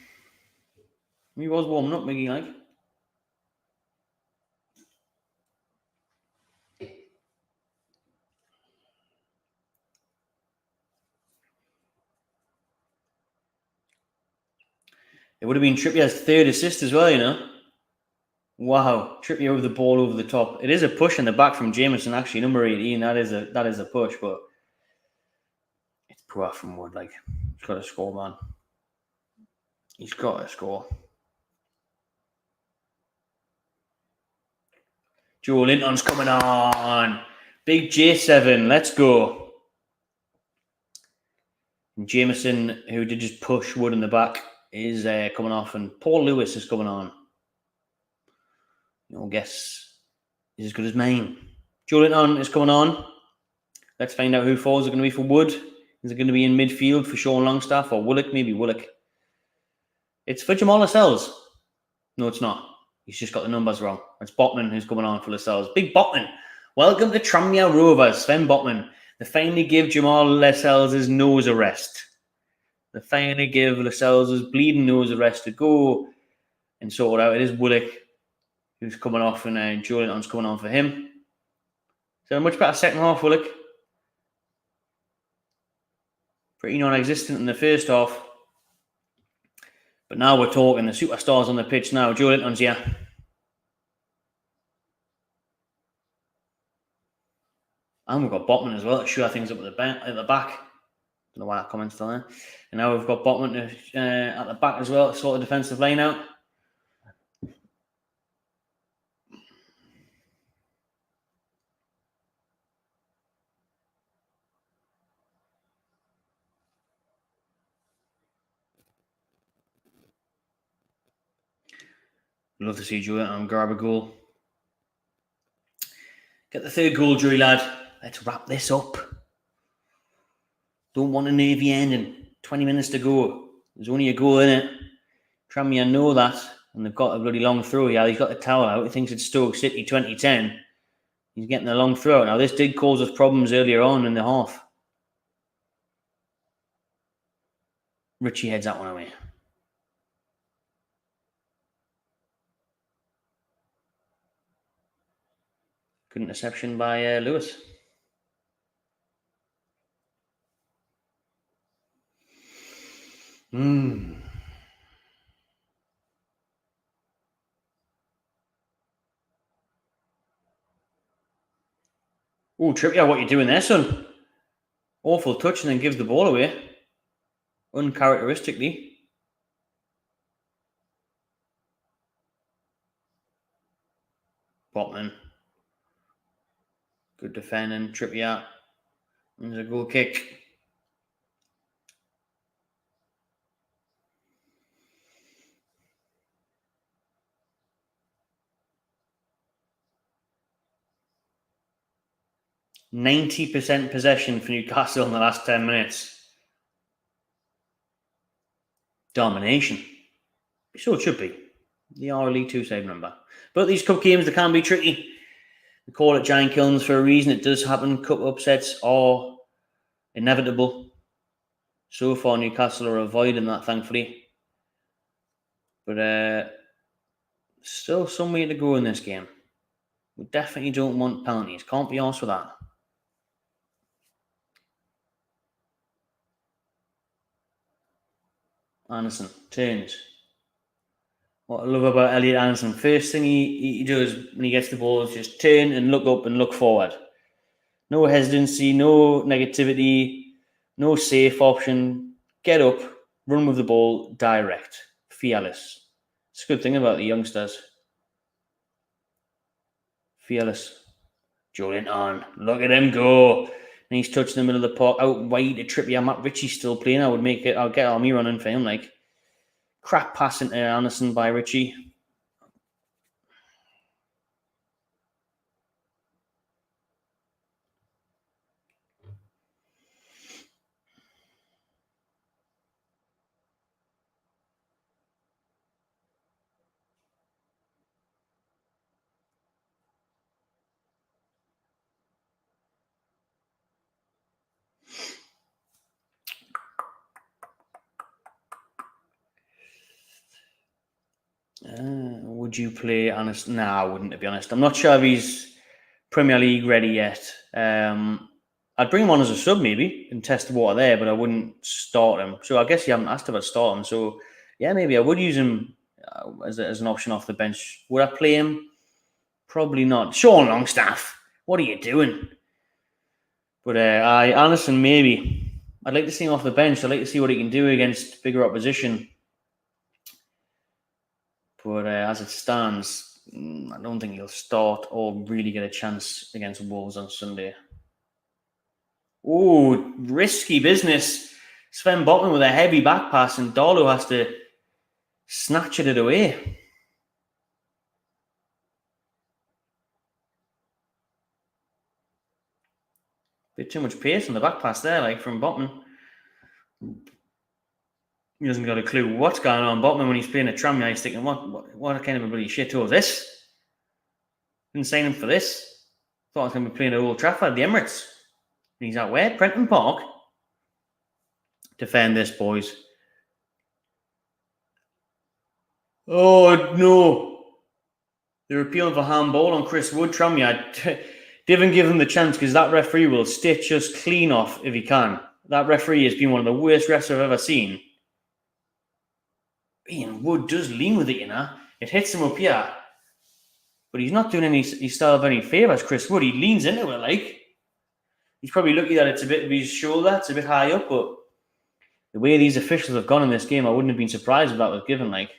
He was warming up, Miggy, like. It would have been Trippier's third assist as well, Wow. Trippier with the ball over the top. It is a push in the back from Jameson, actually. Number 18, that is a push, but it's poor from Wood, like. He's got to score, man. He's got to score. Joe Linton's coming on. Big J7. Let's go. And Jameson, who did just push Wood in the back, is coming off. And Paul Lewis is coming on. Guess is as good as mine. Joe Linton is coming on. Let's find out who falls are going to be for Wood. Is it going to be in midfield for Sean Longstaff or Willock? Maybe Willock. It's for Jamal Lascelles. No, it's not. He's just got the numbers wrong. It's Botman who's coming on for Lascelles. Big Botman. Welcome to Tranmere Rovers, Sven Botman. They finally give Jamal Lascelles his nose a rest. They finally give Lascelles his bleeding nose a rest to go and sort it out. It is Willock who's coming off, and Joe Linton's coming on for him. So a much better second half, Willock. Pretty non-existent in the first half. But now we're talking. The superstars on the pitch now. Joe Linton's here. And we've got Botman as well to shore things up at the back. Don't know why that comment's still there. And now we've got Botman at the back as well, sort of defensive line out. Love to see Joe grab a goal. Get the third goal, Joey lad. Let's wrap this up. Don't want a nervy ending. 20 minutes to go. There's only a goal in it. Tranmere know that, and they've got a bloody long throw. Yeah, he's got the towel out. He thinks it's Stoke City 2010. He's getting a long throw. Now, this did cause us problems earlier on in the half. Richie heads that one away. Good interception by Lewis. Oh, Trippier, what are you doing there, son? Awful touch and then gives the ball away. Uncharacteristically. Botman. Good defending. Trippier. There's a goal kick. %90 possession for Newcastle in the last 10 minutes. Domination. So it should be. They are a League 2 side number. But these cup games, they can be tricky. We call it giant killings for a reason. It does happen. Cup upsets are inevitable. So far, Newcastle are avoiding that, thankfully. But still some way to go in this game. We definitely don't want penalties. Can't be arsed with that. Anderson turns. What I love about Elliot Anderson, first thing he does when he gets the ball is just turn and look up and look forward. No hesitancy, no negativity, no safe option. Get up, run with the ball, direct, fearless. It's a good thing about the youngsters. Fearless. Joelinton, look at him go. And he's touching the middle of the park, out wide to Trippier. Matt Ritchie's still playing. I'll get Army running for him. Like, crap pass into Anderson by Ritchie. Would you play Anderson? No, I wouldn't, to be honest. I'm not sure if he's Premier League ready yet. I'd bring him on as a sub maybe and test the water there, but I wouldn't start him. So I guess you haven't asked about starting. So yeah, maybe I would use him as an option off the bench. Would I play him? Probably not. Sean Longstaff, what are you doing? But Anderson maybe. I'd like to see him off the bench. I'd like to see what he can do against bigger opposition. But as it stands, I don't think he'll start or really get a chance against Wolves on Sunday. Oh, risky business. Sven Botman with a heavy back pass, and Darlow has to snatch it away. Bit too much pace on the back pass there, like from Botman. He hasn't got a clue what's going on. Botman, when he's playing at Tranmere, he's thinking, what kind of a bloody shithole is this? Didn't sign him for this. Thought I was going to be playing at Old Trafford, the Emirates. And he's out where? Prenton Park. Defend this, boys. Oh, no. They're appealing for handball on Chris Wood. Tranmere, didn't give him the chance because that referee will stitch us clean off if he can. That referee has been one of the worst refs I've ever seen. Ian Wood does lean with it, you know. It hits him up here. But he's not doing himself any favours, Chris Wood. He leans into it, like. He's probably lucky that it's a bit of his shoulder. It's a bit high up, but The way these officials have gone in this game, I wouldn't have been surprised if that was given. Like,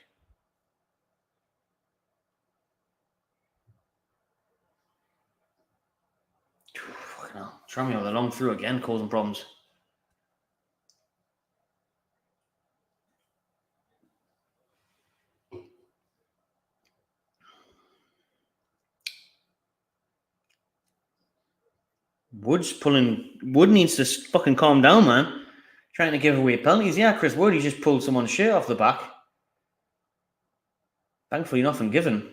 fucking hell, Tranmere, the long through again, causing problems. Wood needs to fucking calm down, man. Trying to give away penalties. Yeah, Chris Wood, he just pulled someone's shirt off the back. Thankfully, nothing given.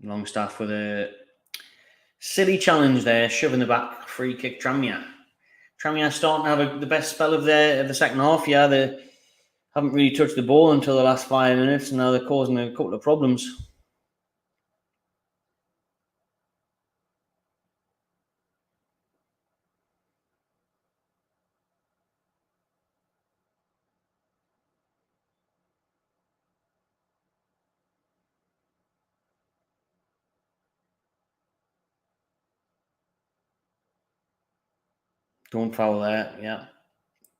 Longstaff with a silly challenge there, shoving the back, free kick Tranmere. Tranmere starting to have the best spell of the second half. Yeah, they haven't really touched the ball until the last 5 minutes, and now they're causing a couple of problems. Don't foul there, yeah.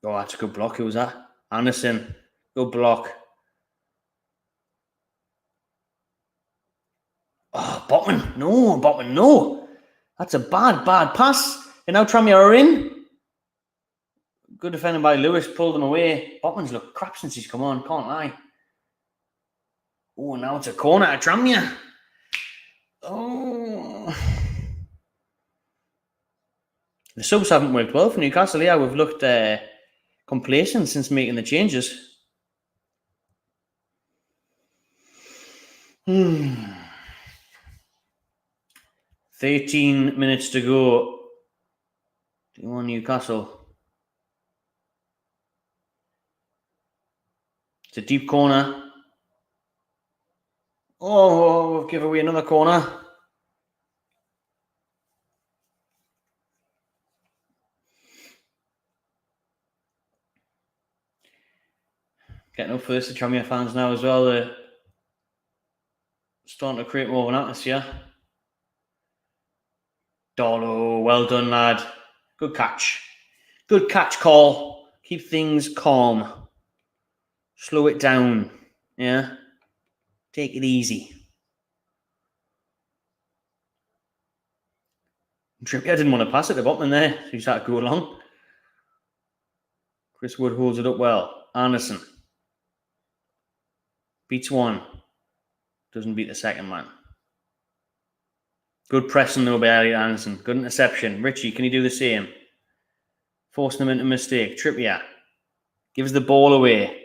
Oh, that's a good block. Who was that? Anderson. Good block. Oh, Botman. No. That's a bad pass. And now Tranmere are in. Good defending by Lewis, pulled him away. Botman's looked crap since he's come on, can't lie. Oh, now it's a corner at Tranmere. Oh. The subs haven't worked well for Newcastle. Yeah, we've looked complacent since making the changes. 13 minutes to go. 2-1 Newcastle. It's a deep corner. Oh, we'll give away another corner. Getting up for this, the Tranmere fans now as well. They're starting to create more of an atmosphere. Darlow, well done, lad. Good catch. Good catch call. Keep things calm. Slow it down. Yeah. Take it easy. Trippier didn't want to pass it to Botman there, so he had to go along. Chris Wood holds it up well. Anderson. Beats one. Doesn't beat the second man. Good pressing though by Elliot Anderson. Good interception. Richie, can you do the same? Forcing them into a mistake. Trippier. Gives the ball away.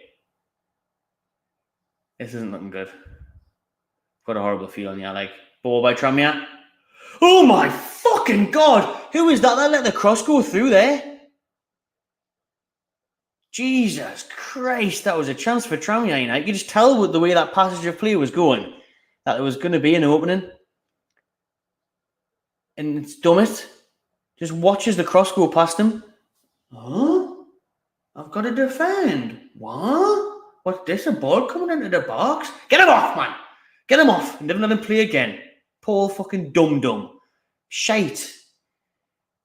This isn't looking good. Got a horrible feeling, yeah. Like, ball by Tranmere. Oh my fucking God! Who is that let the cross go through there? Jesus Christ, that was a chance for Tranmere. You know, you could just tell with the way that passage of play was going that there was going to be an opening. And it's Dummett just watches the cross go past him. Huh? I've got to defend. What? What's this? A ball coming into the box? Get him off, man! Get him off! Never let him play again. Poor fucking dum-dum. Shite.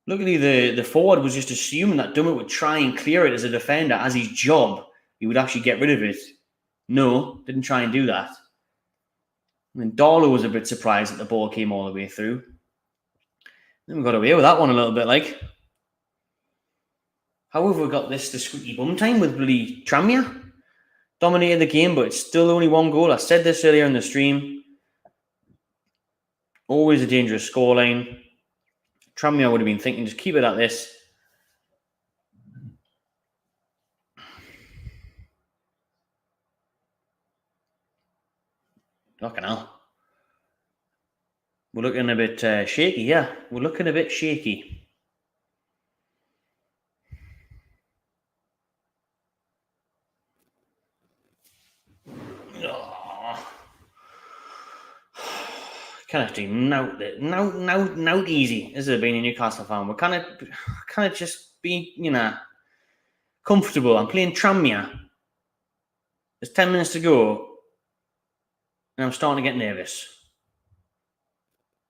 Luckily, the forward was just assuming that Dummett would try and clear it as a defender, as his job. He would actually get rid of it. No, didn't try and do that. I mean, Darlow was a bit surprised that the ball came all the way through. Then we got away with that one a little bit, like. How have we got this to squeaky bum time with bloody Tranmere? Dominated the game, but it's still only one goal. I said this earlier in the stream. Always a dangerous scoreline. Tranmere would have been thinking, just keep it at this. Fucking hell. We're looking a bit shaky, yeah. We're looking a bit shaky. Oh. Kind of do nout easy. This has been a Newcastle fan. We're kind of just be, comfortable. I'm playing Tranmere. There's 10 minutes to go. And I'm starting to get nervous.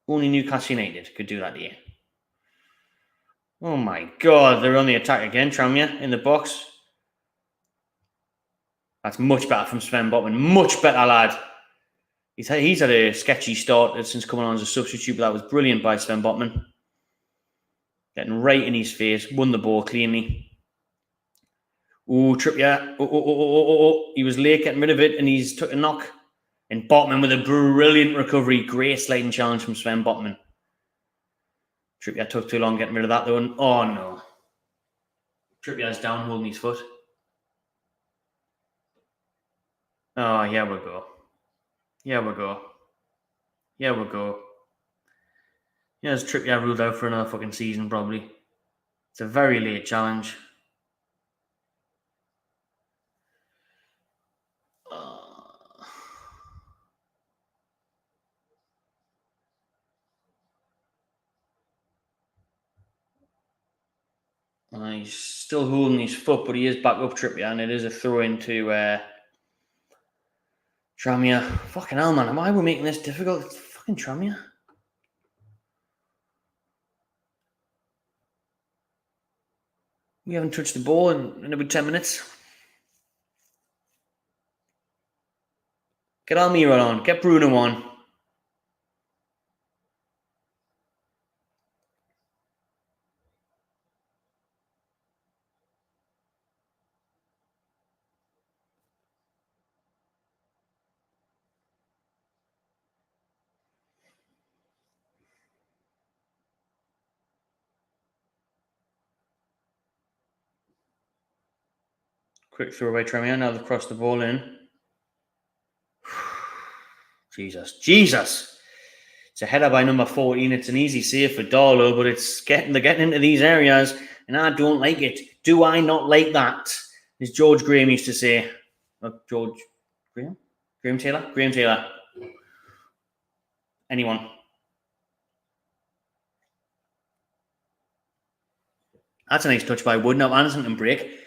Only Newcastle United could do that here. Oh my God, they're on the attack again, Tranmere, in the box. That's much better from Sven Botman. Much better, lad. He's had a sketchy start since coming on as a substitute, but that was brilliant by Sven Botman. Getting right in his face, won the ball cleanly. Oh, Trippier. Oh. He was late getting rid of it, and he's took a knock. And Botman with a brilliant recovery. Great sliding challenge from Sven Botman. Trippier took too long getting rid of that, though. And, oh, no. Trippier's down, holding his foot. Oh, here we go. Here we go. Here's Trippier ruled out for another fucking season, probably. It's a very late challenge. He's still holding his foot, but he is back up Trippier, and it is a throw into Tranmere. Fucking hell, man. Why are we making this difficult? It's fucking Tranmere. We haven't touched the ball in about 10 minutes. Get Almiron on. Get Bruno on. Quick throw away Tranmere. Now they've crossed the ball in. Jesus. It's a header by number 14. It's an easy save for Darlow, but they're getting into these areas, and I don't like it. Do I not like that? As George Graham used to say. George Graham? Graham Taylor? Graham Taylor. Anyone? That's a nice touch by Wood. Now Anderson can break.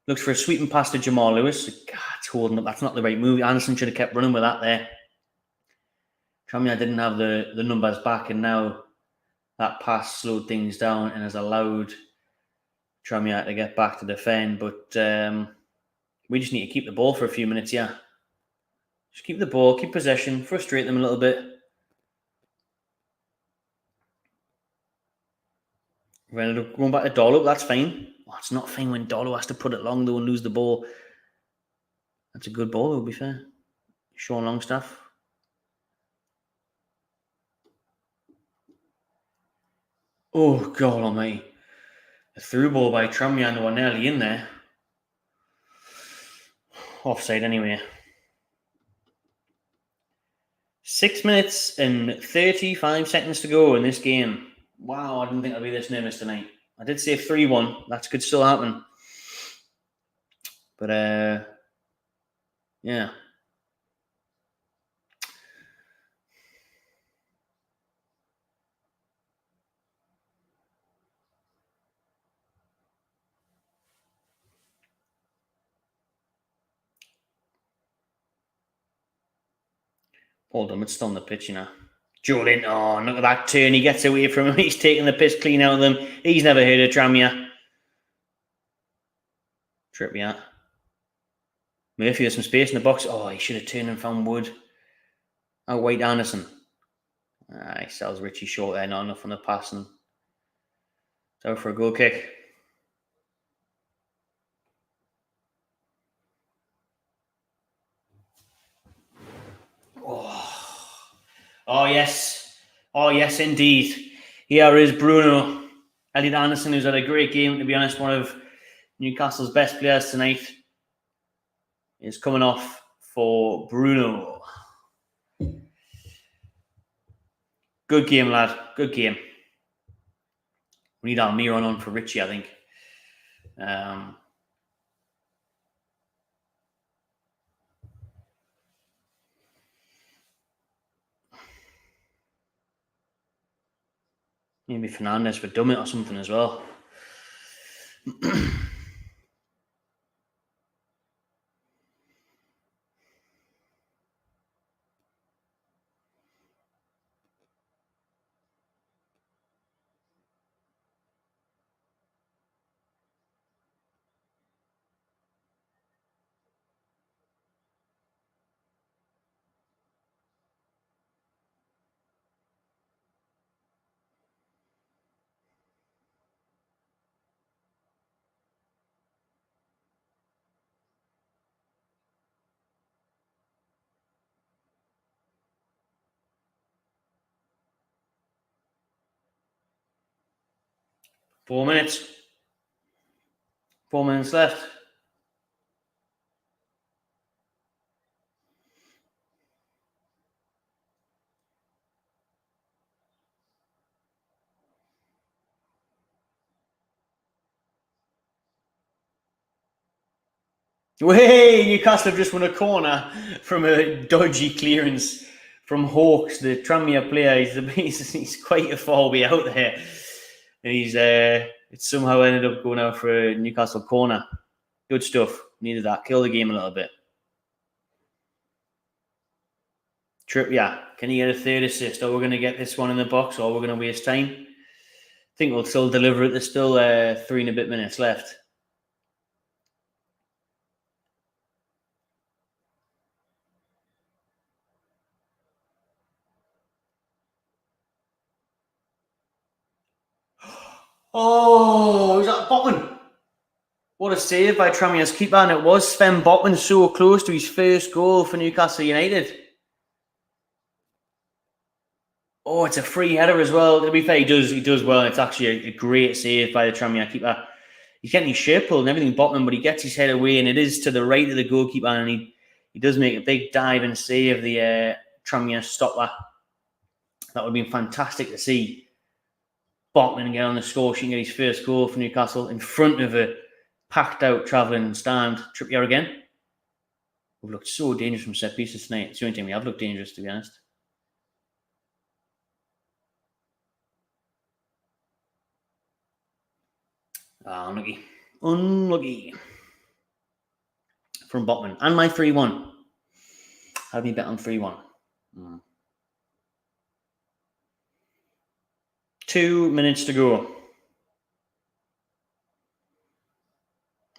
Looks for a sweeping pass to Jamal Lewis. God, it's holding up. That's not the right move. Anderson should have kept running with that there. Tranmere didn't have the numbers back, and now that pass slowed things down and has allowed Tranmere to get back to defend. But we just need to keep the ball for a few minutes, yeah. Just keep the ball, keep possession, frustrate them a little bit. We're ended up going back to Darlow, that's fine. Oh, it's not fine when Darlow has to put it long, though, and lose the ball. That's a good ball, to be fair. Sean Longstaff. Oh, God almighty. A through ball by Tranmere, and they were nearly in there. Offside anyway. 6 minutes and 35 seconds to go in this game. Wow, I didn't think I'd be this nervous tonight. I did say 3-1. That could still happen. But, yeah. Paul Dummett's still on the pitch, you know. Jolin, oh, look at that turn. He gets away from him. He's taking the piss clean out of them. He's never heard of Tranmere. Trippier. Murphy has some space in the box. Oh, he should have turned and found Wood. Out wide Anderson. He sells Richie short there. Not enough on the pass. And it's out for a goal kick. Oh, yes. Oh, yes, indeed. Here is Bruno. Elliot Anderson, who's had a great game, to be honest, one of Newcastle's best players tonight, is coming off for Bruno. Good game, lad. Good game. We need Almiron on for Richie, I think. Maybe Fernandez for Dummett or something as well. 4 minutes. 4 minutes left. Way, Newcastle have just won a corner from a dodgy clearance from Hawkes, the Tranmere player. He's quite a far way out there. And it somehow ended up going out for a Newcastle corner. Good stuff. Needed that. Kill the game a little bit. Trippier, can he get a third assist? Or we're going to get this one in the box, or we're going to waste time? I think we'll still deliver it. There's still 3 and a bit minutes left. Oh, was that Botman? What a save by Tranmere's keeper, and it was Sven Botman so close to his first goal for Newcastle United. Oh, it's a free header as well. To be fair, he does well. It's actually a great save by the Tranmere keeper. He's getting his shirt pulled and everything, Botman, but he gets his head away, and it is to the right of the goalkeeper, and he does make a big dive and save the Tranmere stopper. That would have been fantastic to see Botman get on the score sheet and get his first goal for Newcastle in front of a packed out travelling stand. Trippier again. We've looked so dangerous from set pieces tonight. It's the only time we have looked dangerous, to be honest. Unlucky. Unlucky. From Botman. And my 3-1. How do you bet on 3-1? 2 minutes to go.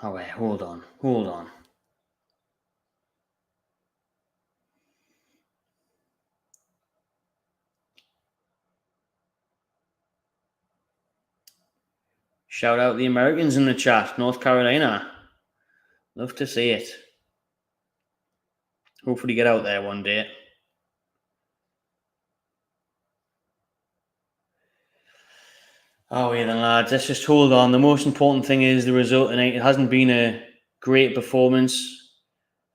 Oh, wait, hold on. Shout out the Americans in the chat. North Carolina. Love to see it. Hopefully get out there one day. Oh, yeah, then, lads. Let's just hold on. The most important thing is the result tonight. It hasn't been a great performance.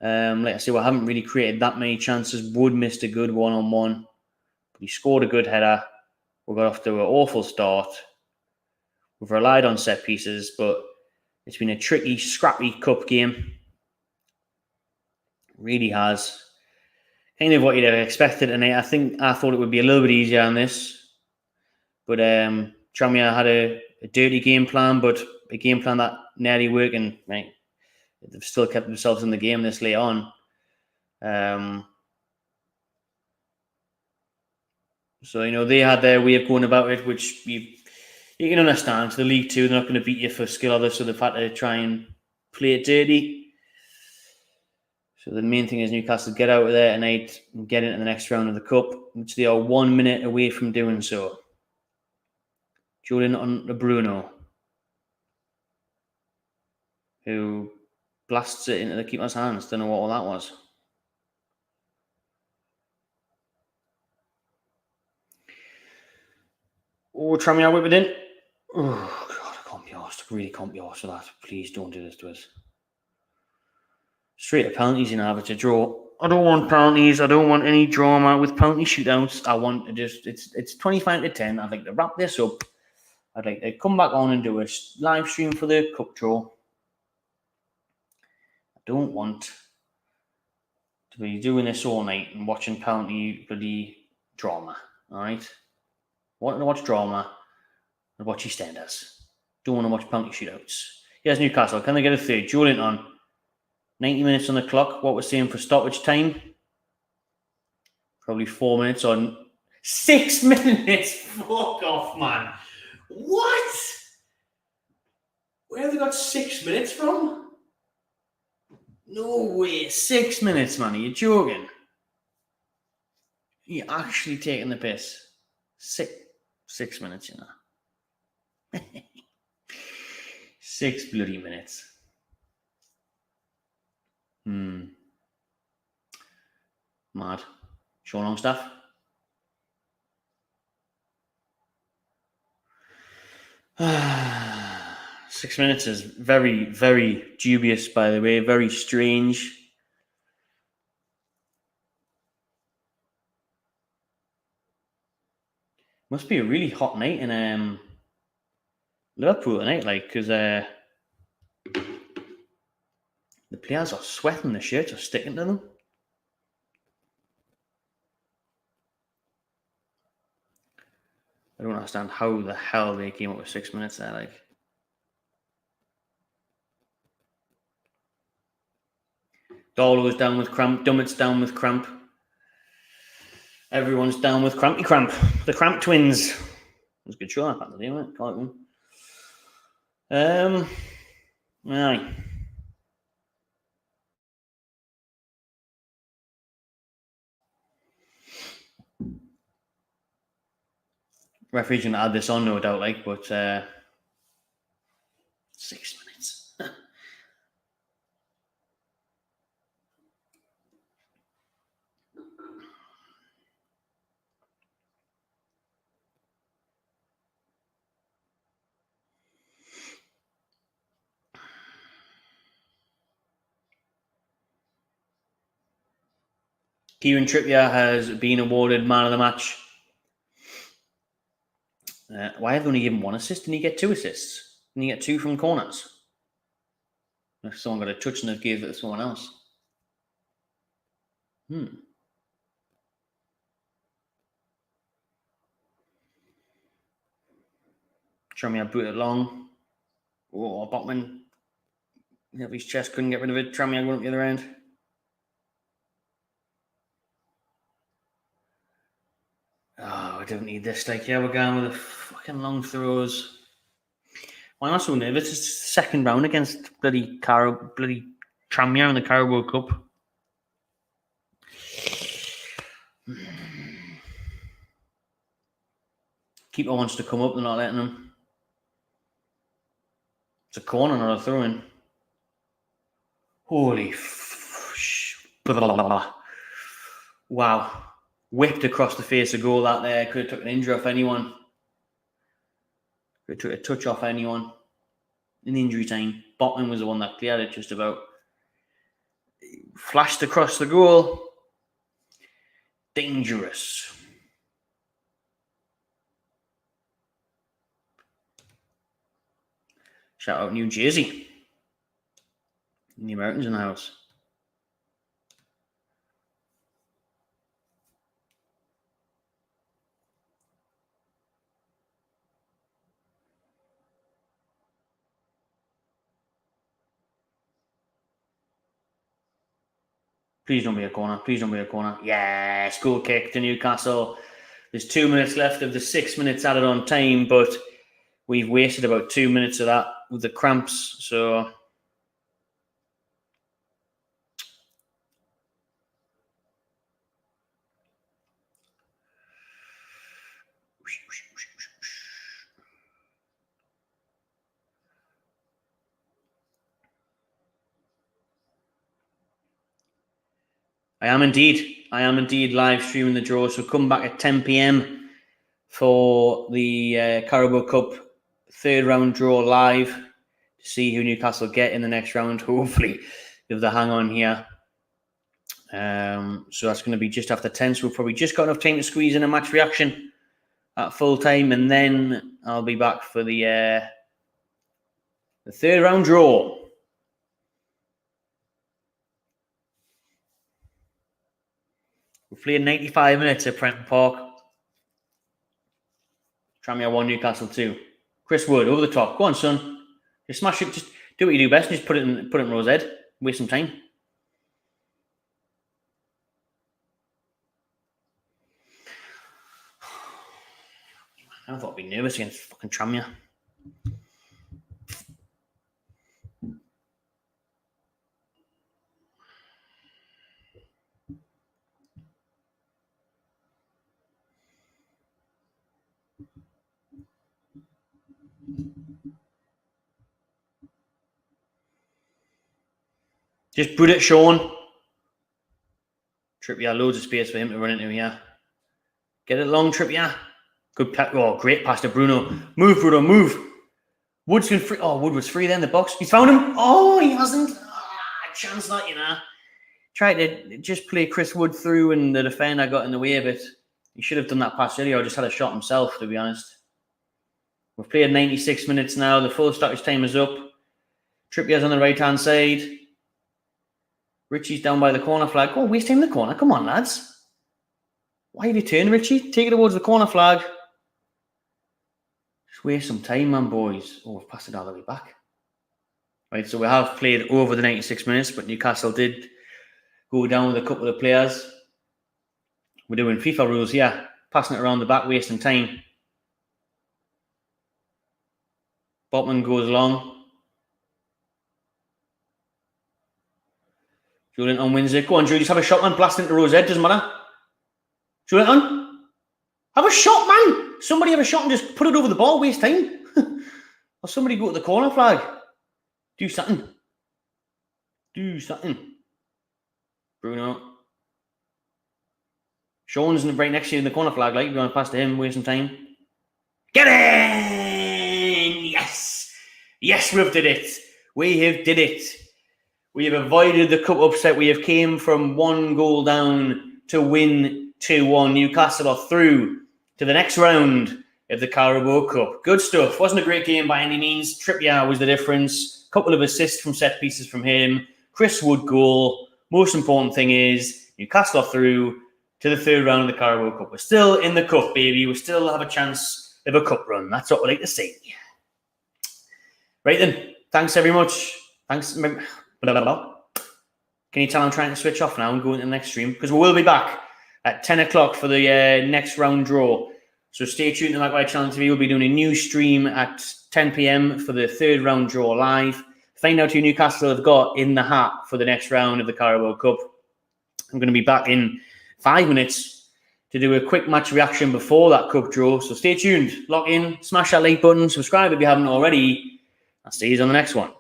Like I say, we haven't really created that many chances. Wood missed a good one-on-one. But he scored a good header. We got off to an awful start. We've relied on set pieces, but it's been a tricky, scrappy cup game. It really has. Kind of what you'd have expected tonight. I thought it would be a little bit easier on this. But Tranmere had a dirty game plan, but a game plan that nearly worked, and right, they've still kept themselves in the game this late on. So, they had their way of going about it, which you can understand. It's the League Two, they're not going to beat you for skill others, so they've had to try and play it dirty. So the main thing is Newcastle get out of there tonight and get into the next round of the Cup, which they are 1 minute away from doing so. Julian on Bruno, who blasts it into the keeper's hands. Don't know what all that was. Oh, Tranmere whip it in. Oh, God, I can't be arsed. I really can't be arsed for that. Please don't do this to us. Straight to penalties in Harvard to draw. I don't want penalties. I don't want any drama with penalty shootouts. I want to it's 25-10. I'd like to wrap this up. I'd like to come back on and do a live stream for the cup draw. I don't want to be doing this all night and watching penalty bloody drama. All right? I want to watch drama and watch EastEnders. Don't want to watch penalty shootouts. Here's Newcastle. Can they get a third? Julian on. 90 minutes on the clock. What we're saying for stoppage time? Probably 4 minutes on 6 minutes. Fuck off, man. What? Where have they got 6 minutes from? No way. 6 minutes, man. Are you joking? You're actually taking the piss. 6 minutes, 6 bloody minutes. Mad. Sean Longstaff. 6 minutes is very, very dubious, by the way. Very strange. Must be a really hot night in Liverpool tonight, like, because the players are sweating, the shirts are sticking to them. I don't understand how the hell they came up with 6 minutes there, like. Darlow's down with cramp. Dummett's down with cramp. Everyone's down with crampy cramp. The Cramp Twins. It was a good show that Saturday, wasn't it? Quite one. Aye. Referee's gonna add this on, no doubt, like, but 6 minutes. Kieran Trippier has been awarded man of the match. Why have they only given one assist? Didn't he get 2 assists? Didn't he get 2 from corners? If someone got a touch and they've gave it to someone else. Tranmere boot it long. Oh, Botman. His chest couldn't get rid of it. Tranmere went up the other end. Oh, I don't need this. Like, yeah, we're going with the fucking long throws. Why am I so nervous? It's the second round against bloody Tranmere in the Carabao Cup. Keeper wants to come up, they're not letting him. It's a corner, not a throw in. Holy wow. Whipped across the face of goal that there. Could have took an injury off anyone. Could have took a touch off anyone. In injury time. Botman was the one that cleared it just about. Flashed across the goal. Dangerous. Shout out New Jersey. The Americans in the house. Please don't be a corner. Please don't be a corner. Yes, goal kick to Newcastle. There's 2 minutes left of the 6 minutes added on time, but we've wasted about 2 minutes of that with the cramps. So I am indeed live streaming the draw. So come back at 10 p.m. for the Carabao Cup third round draw live to see who Newcastle get in the next round. Hopefully, if they hang on here. So that's going to be just after 10. So we've probably just got enough time to squeeze in a match reaction at full time, and then I'll be back for the third round draw. We've played 95 minutes at Prenton Park. Tranmere 1, Newcastle 2. Chris Wood over the top. Go on, son. Just smash it. Just do what you do best. Just put it in Rose Head. Waste some time. I thought I'd be nervous against fucking Tranmere. Just put it, Sean. Trippier, loads of space for him to run into here. Get it long, Trippier. Good, great pass to Bruno. Move, Bruno, move. Wood's been free. Oh, Wood was free there in the box. He's found him. Oh, he hasn't. Chance that, Tried to just play Chris Wood through and the defender got in the way of it. He should have done that pass earlier or just had a shot himself, to be honest. We've played 96 minutes now. The full stoppage time is up. Trippier's on the right-hand side. Richie's down by the corner flag. Go waste time in the corner. Come on, lads. Why have you turned, Richie? Take it towards the corner flag. Just waste some time, man, boys. Oh, we've passed it all the way back. Right, so we have played over the 96 minutes, but Newcastle did go down with a couple of players. We're doing FIFA rules here. Passing it around the back, wasting time. Botman goes long. Julian wins it. Go on, Drew. Just have a shot, man. Blast into Rose head. Doesn't matter. Julian, have a shot, man. Somebody have a shot and just put it over the ball. Waste time. Or somebody go to the corner flag. Do something. Do something. Bruno. Sean's right next to you in the corner flag. Like, you want to pass to him, waste some time. Get in! Yes! Yes, we've did it. We have did it. We have avoided the cup upset. We have came from 1 goal down to win 2-1. Newcastle are through to the next round of the Carabao Cup. Good stuff. Wasn't a great game by any means. Trippier was the difference. Couple of assists from set pieces from him. Chris Wood goal. Most important thing is Newcastle are through to the 3rd round of the Carabao Cup. We're still in the cup, baby. We still have a chance of a cup run. That's what we like to see. Right then. Thanks very much. Thanks. Can you tell I'm trying to switch off now and go into the next stream? Because we will be back at 10 o'clock for the next round draw. So stay tuned to Watchalong TV. We'll be doing a new stream at 10 p.m. for the 3rd round draw live. Find out who Newcastle have got in the hat for the next round of the Carabao Cup. I'm going to be back in 5 minutes to do a quick match reaction before that cup draw. So stay tuned, lock in, smash that like button, subscribe if you haven't already. I'll see you on the next one.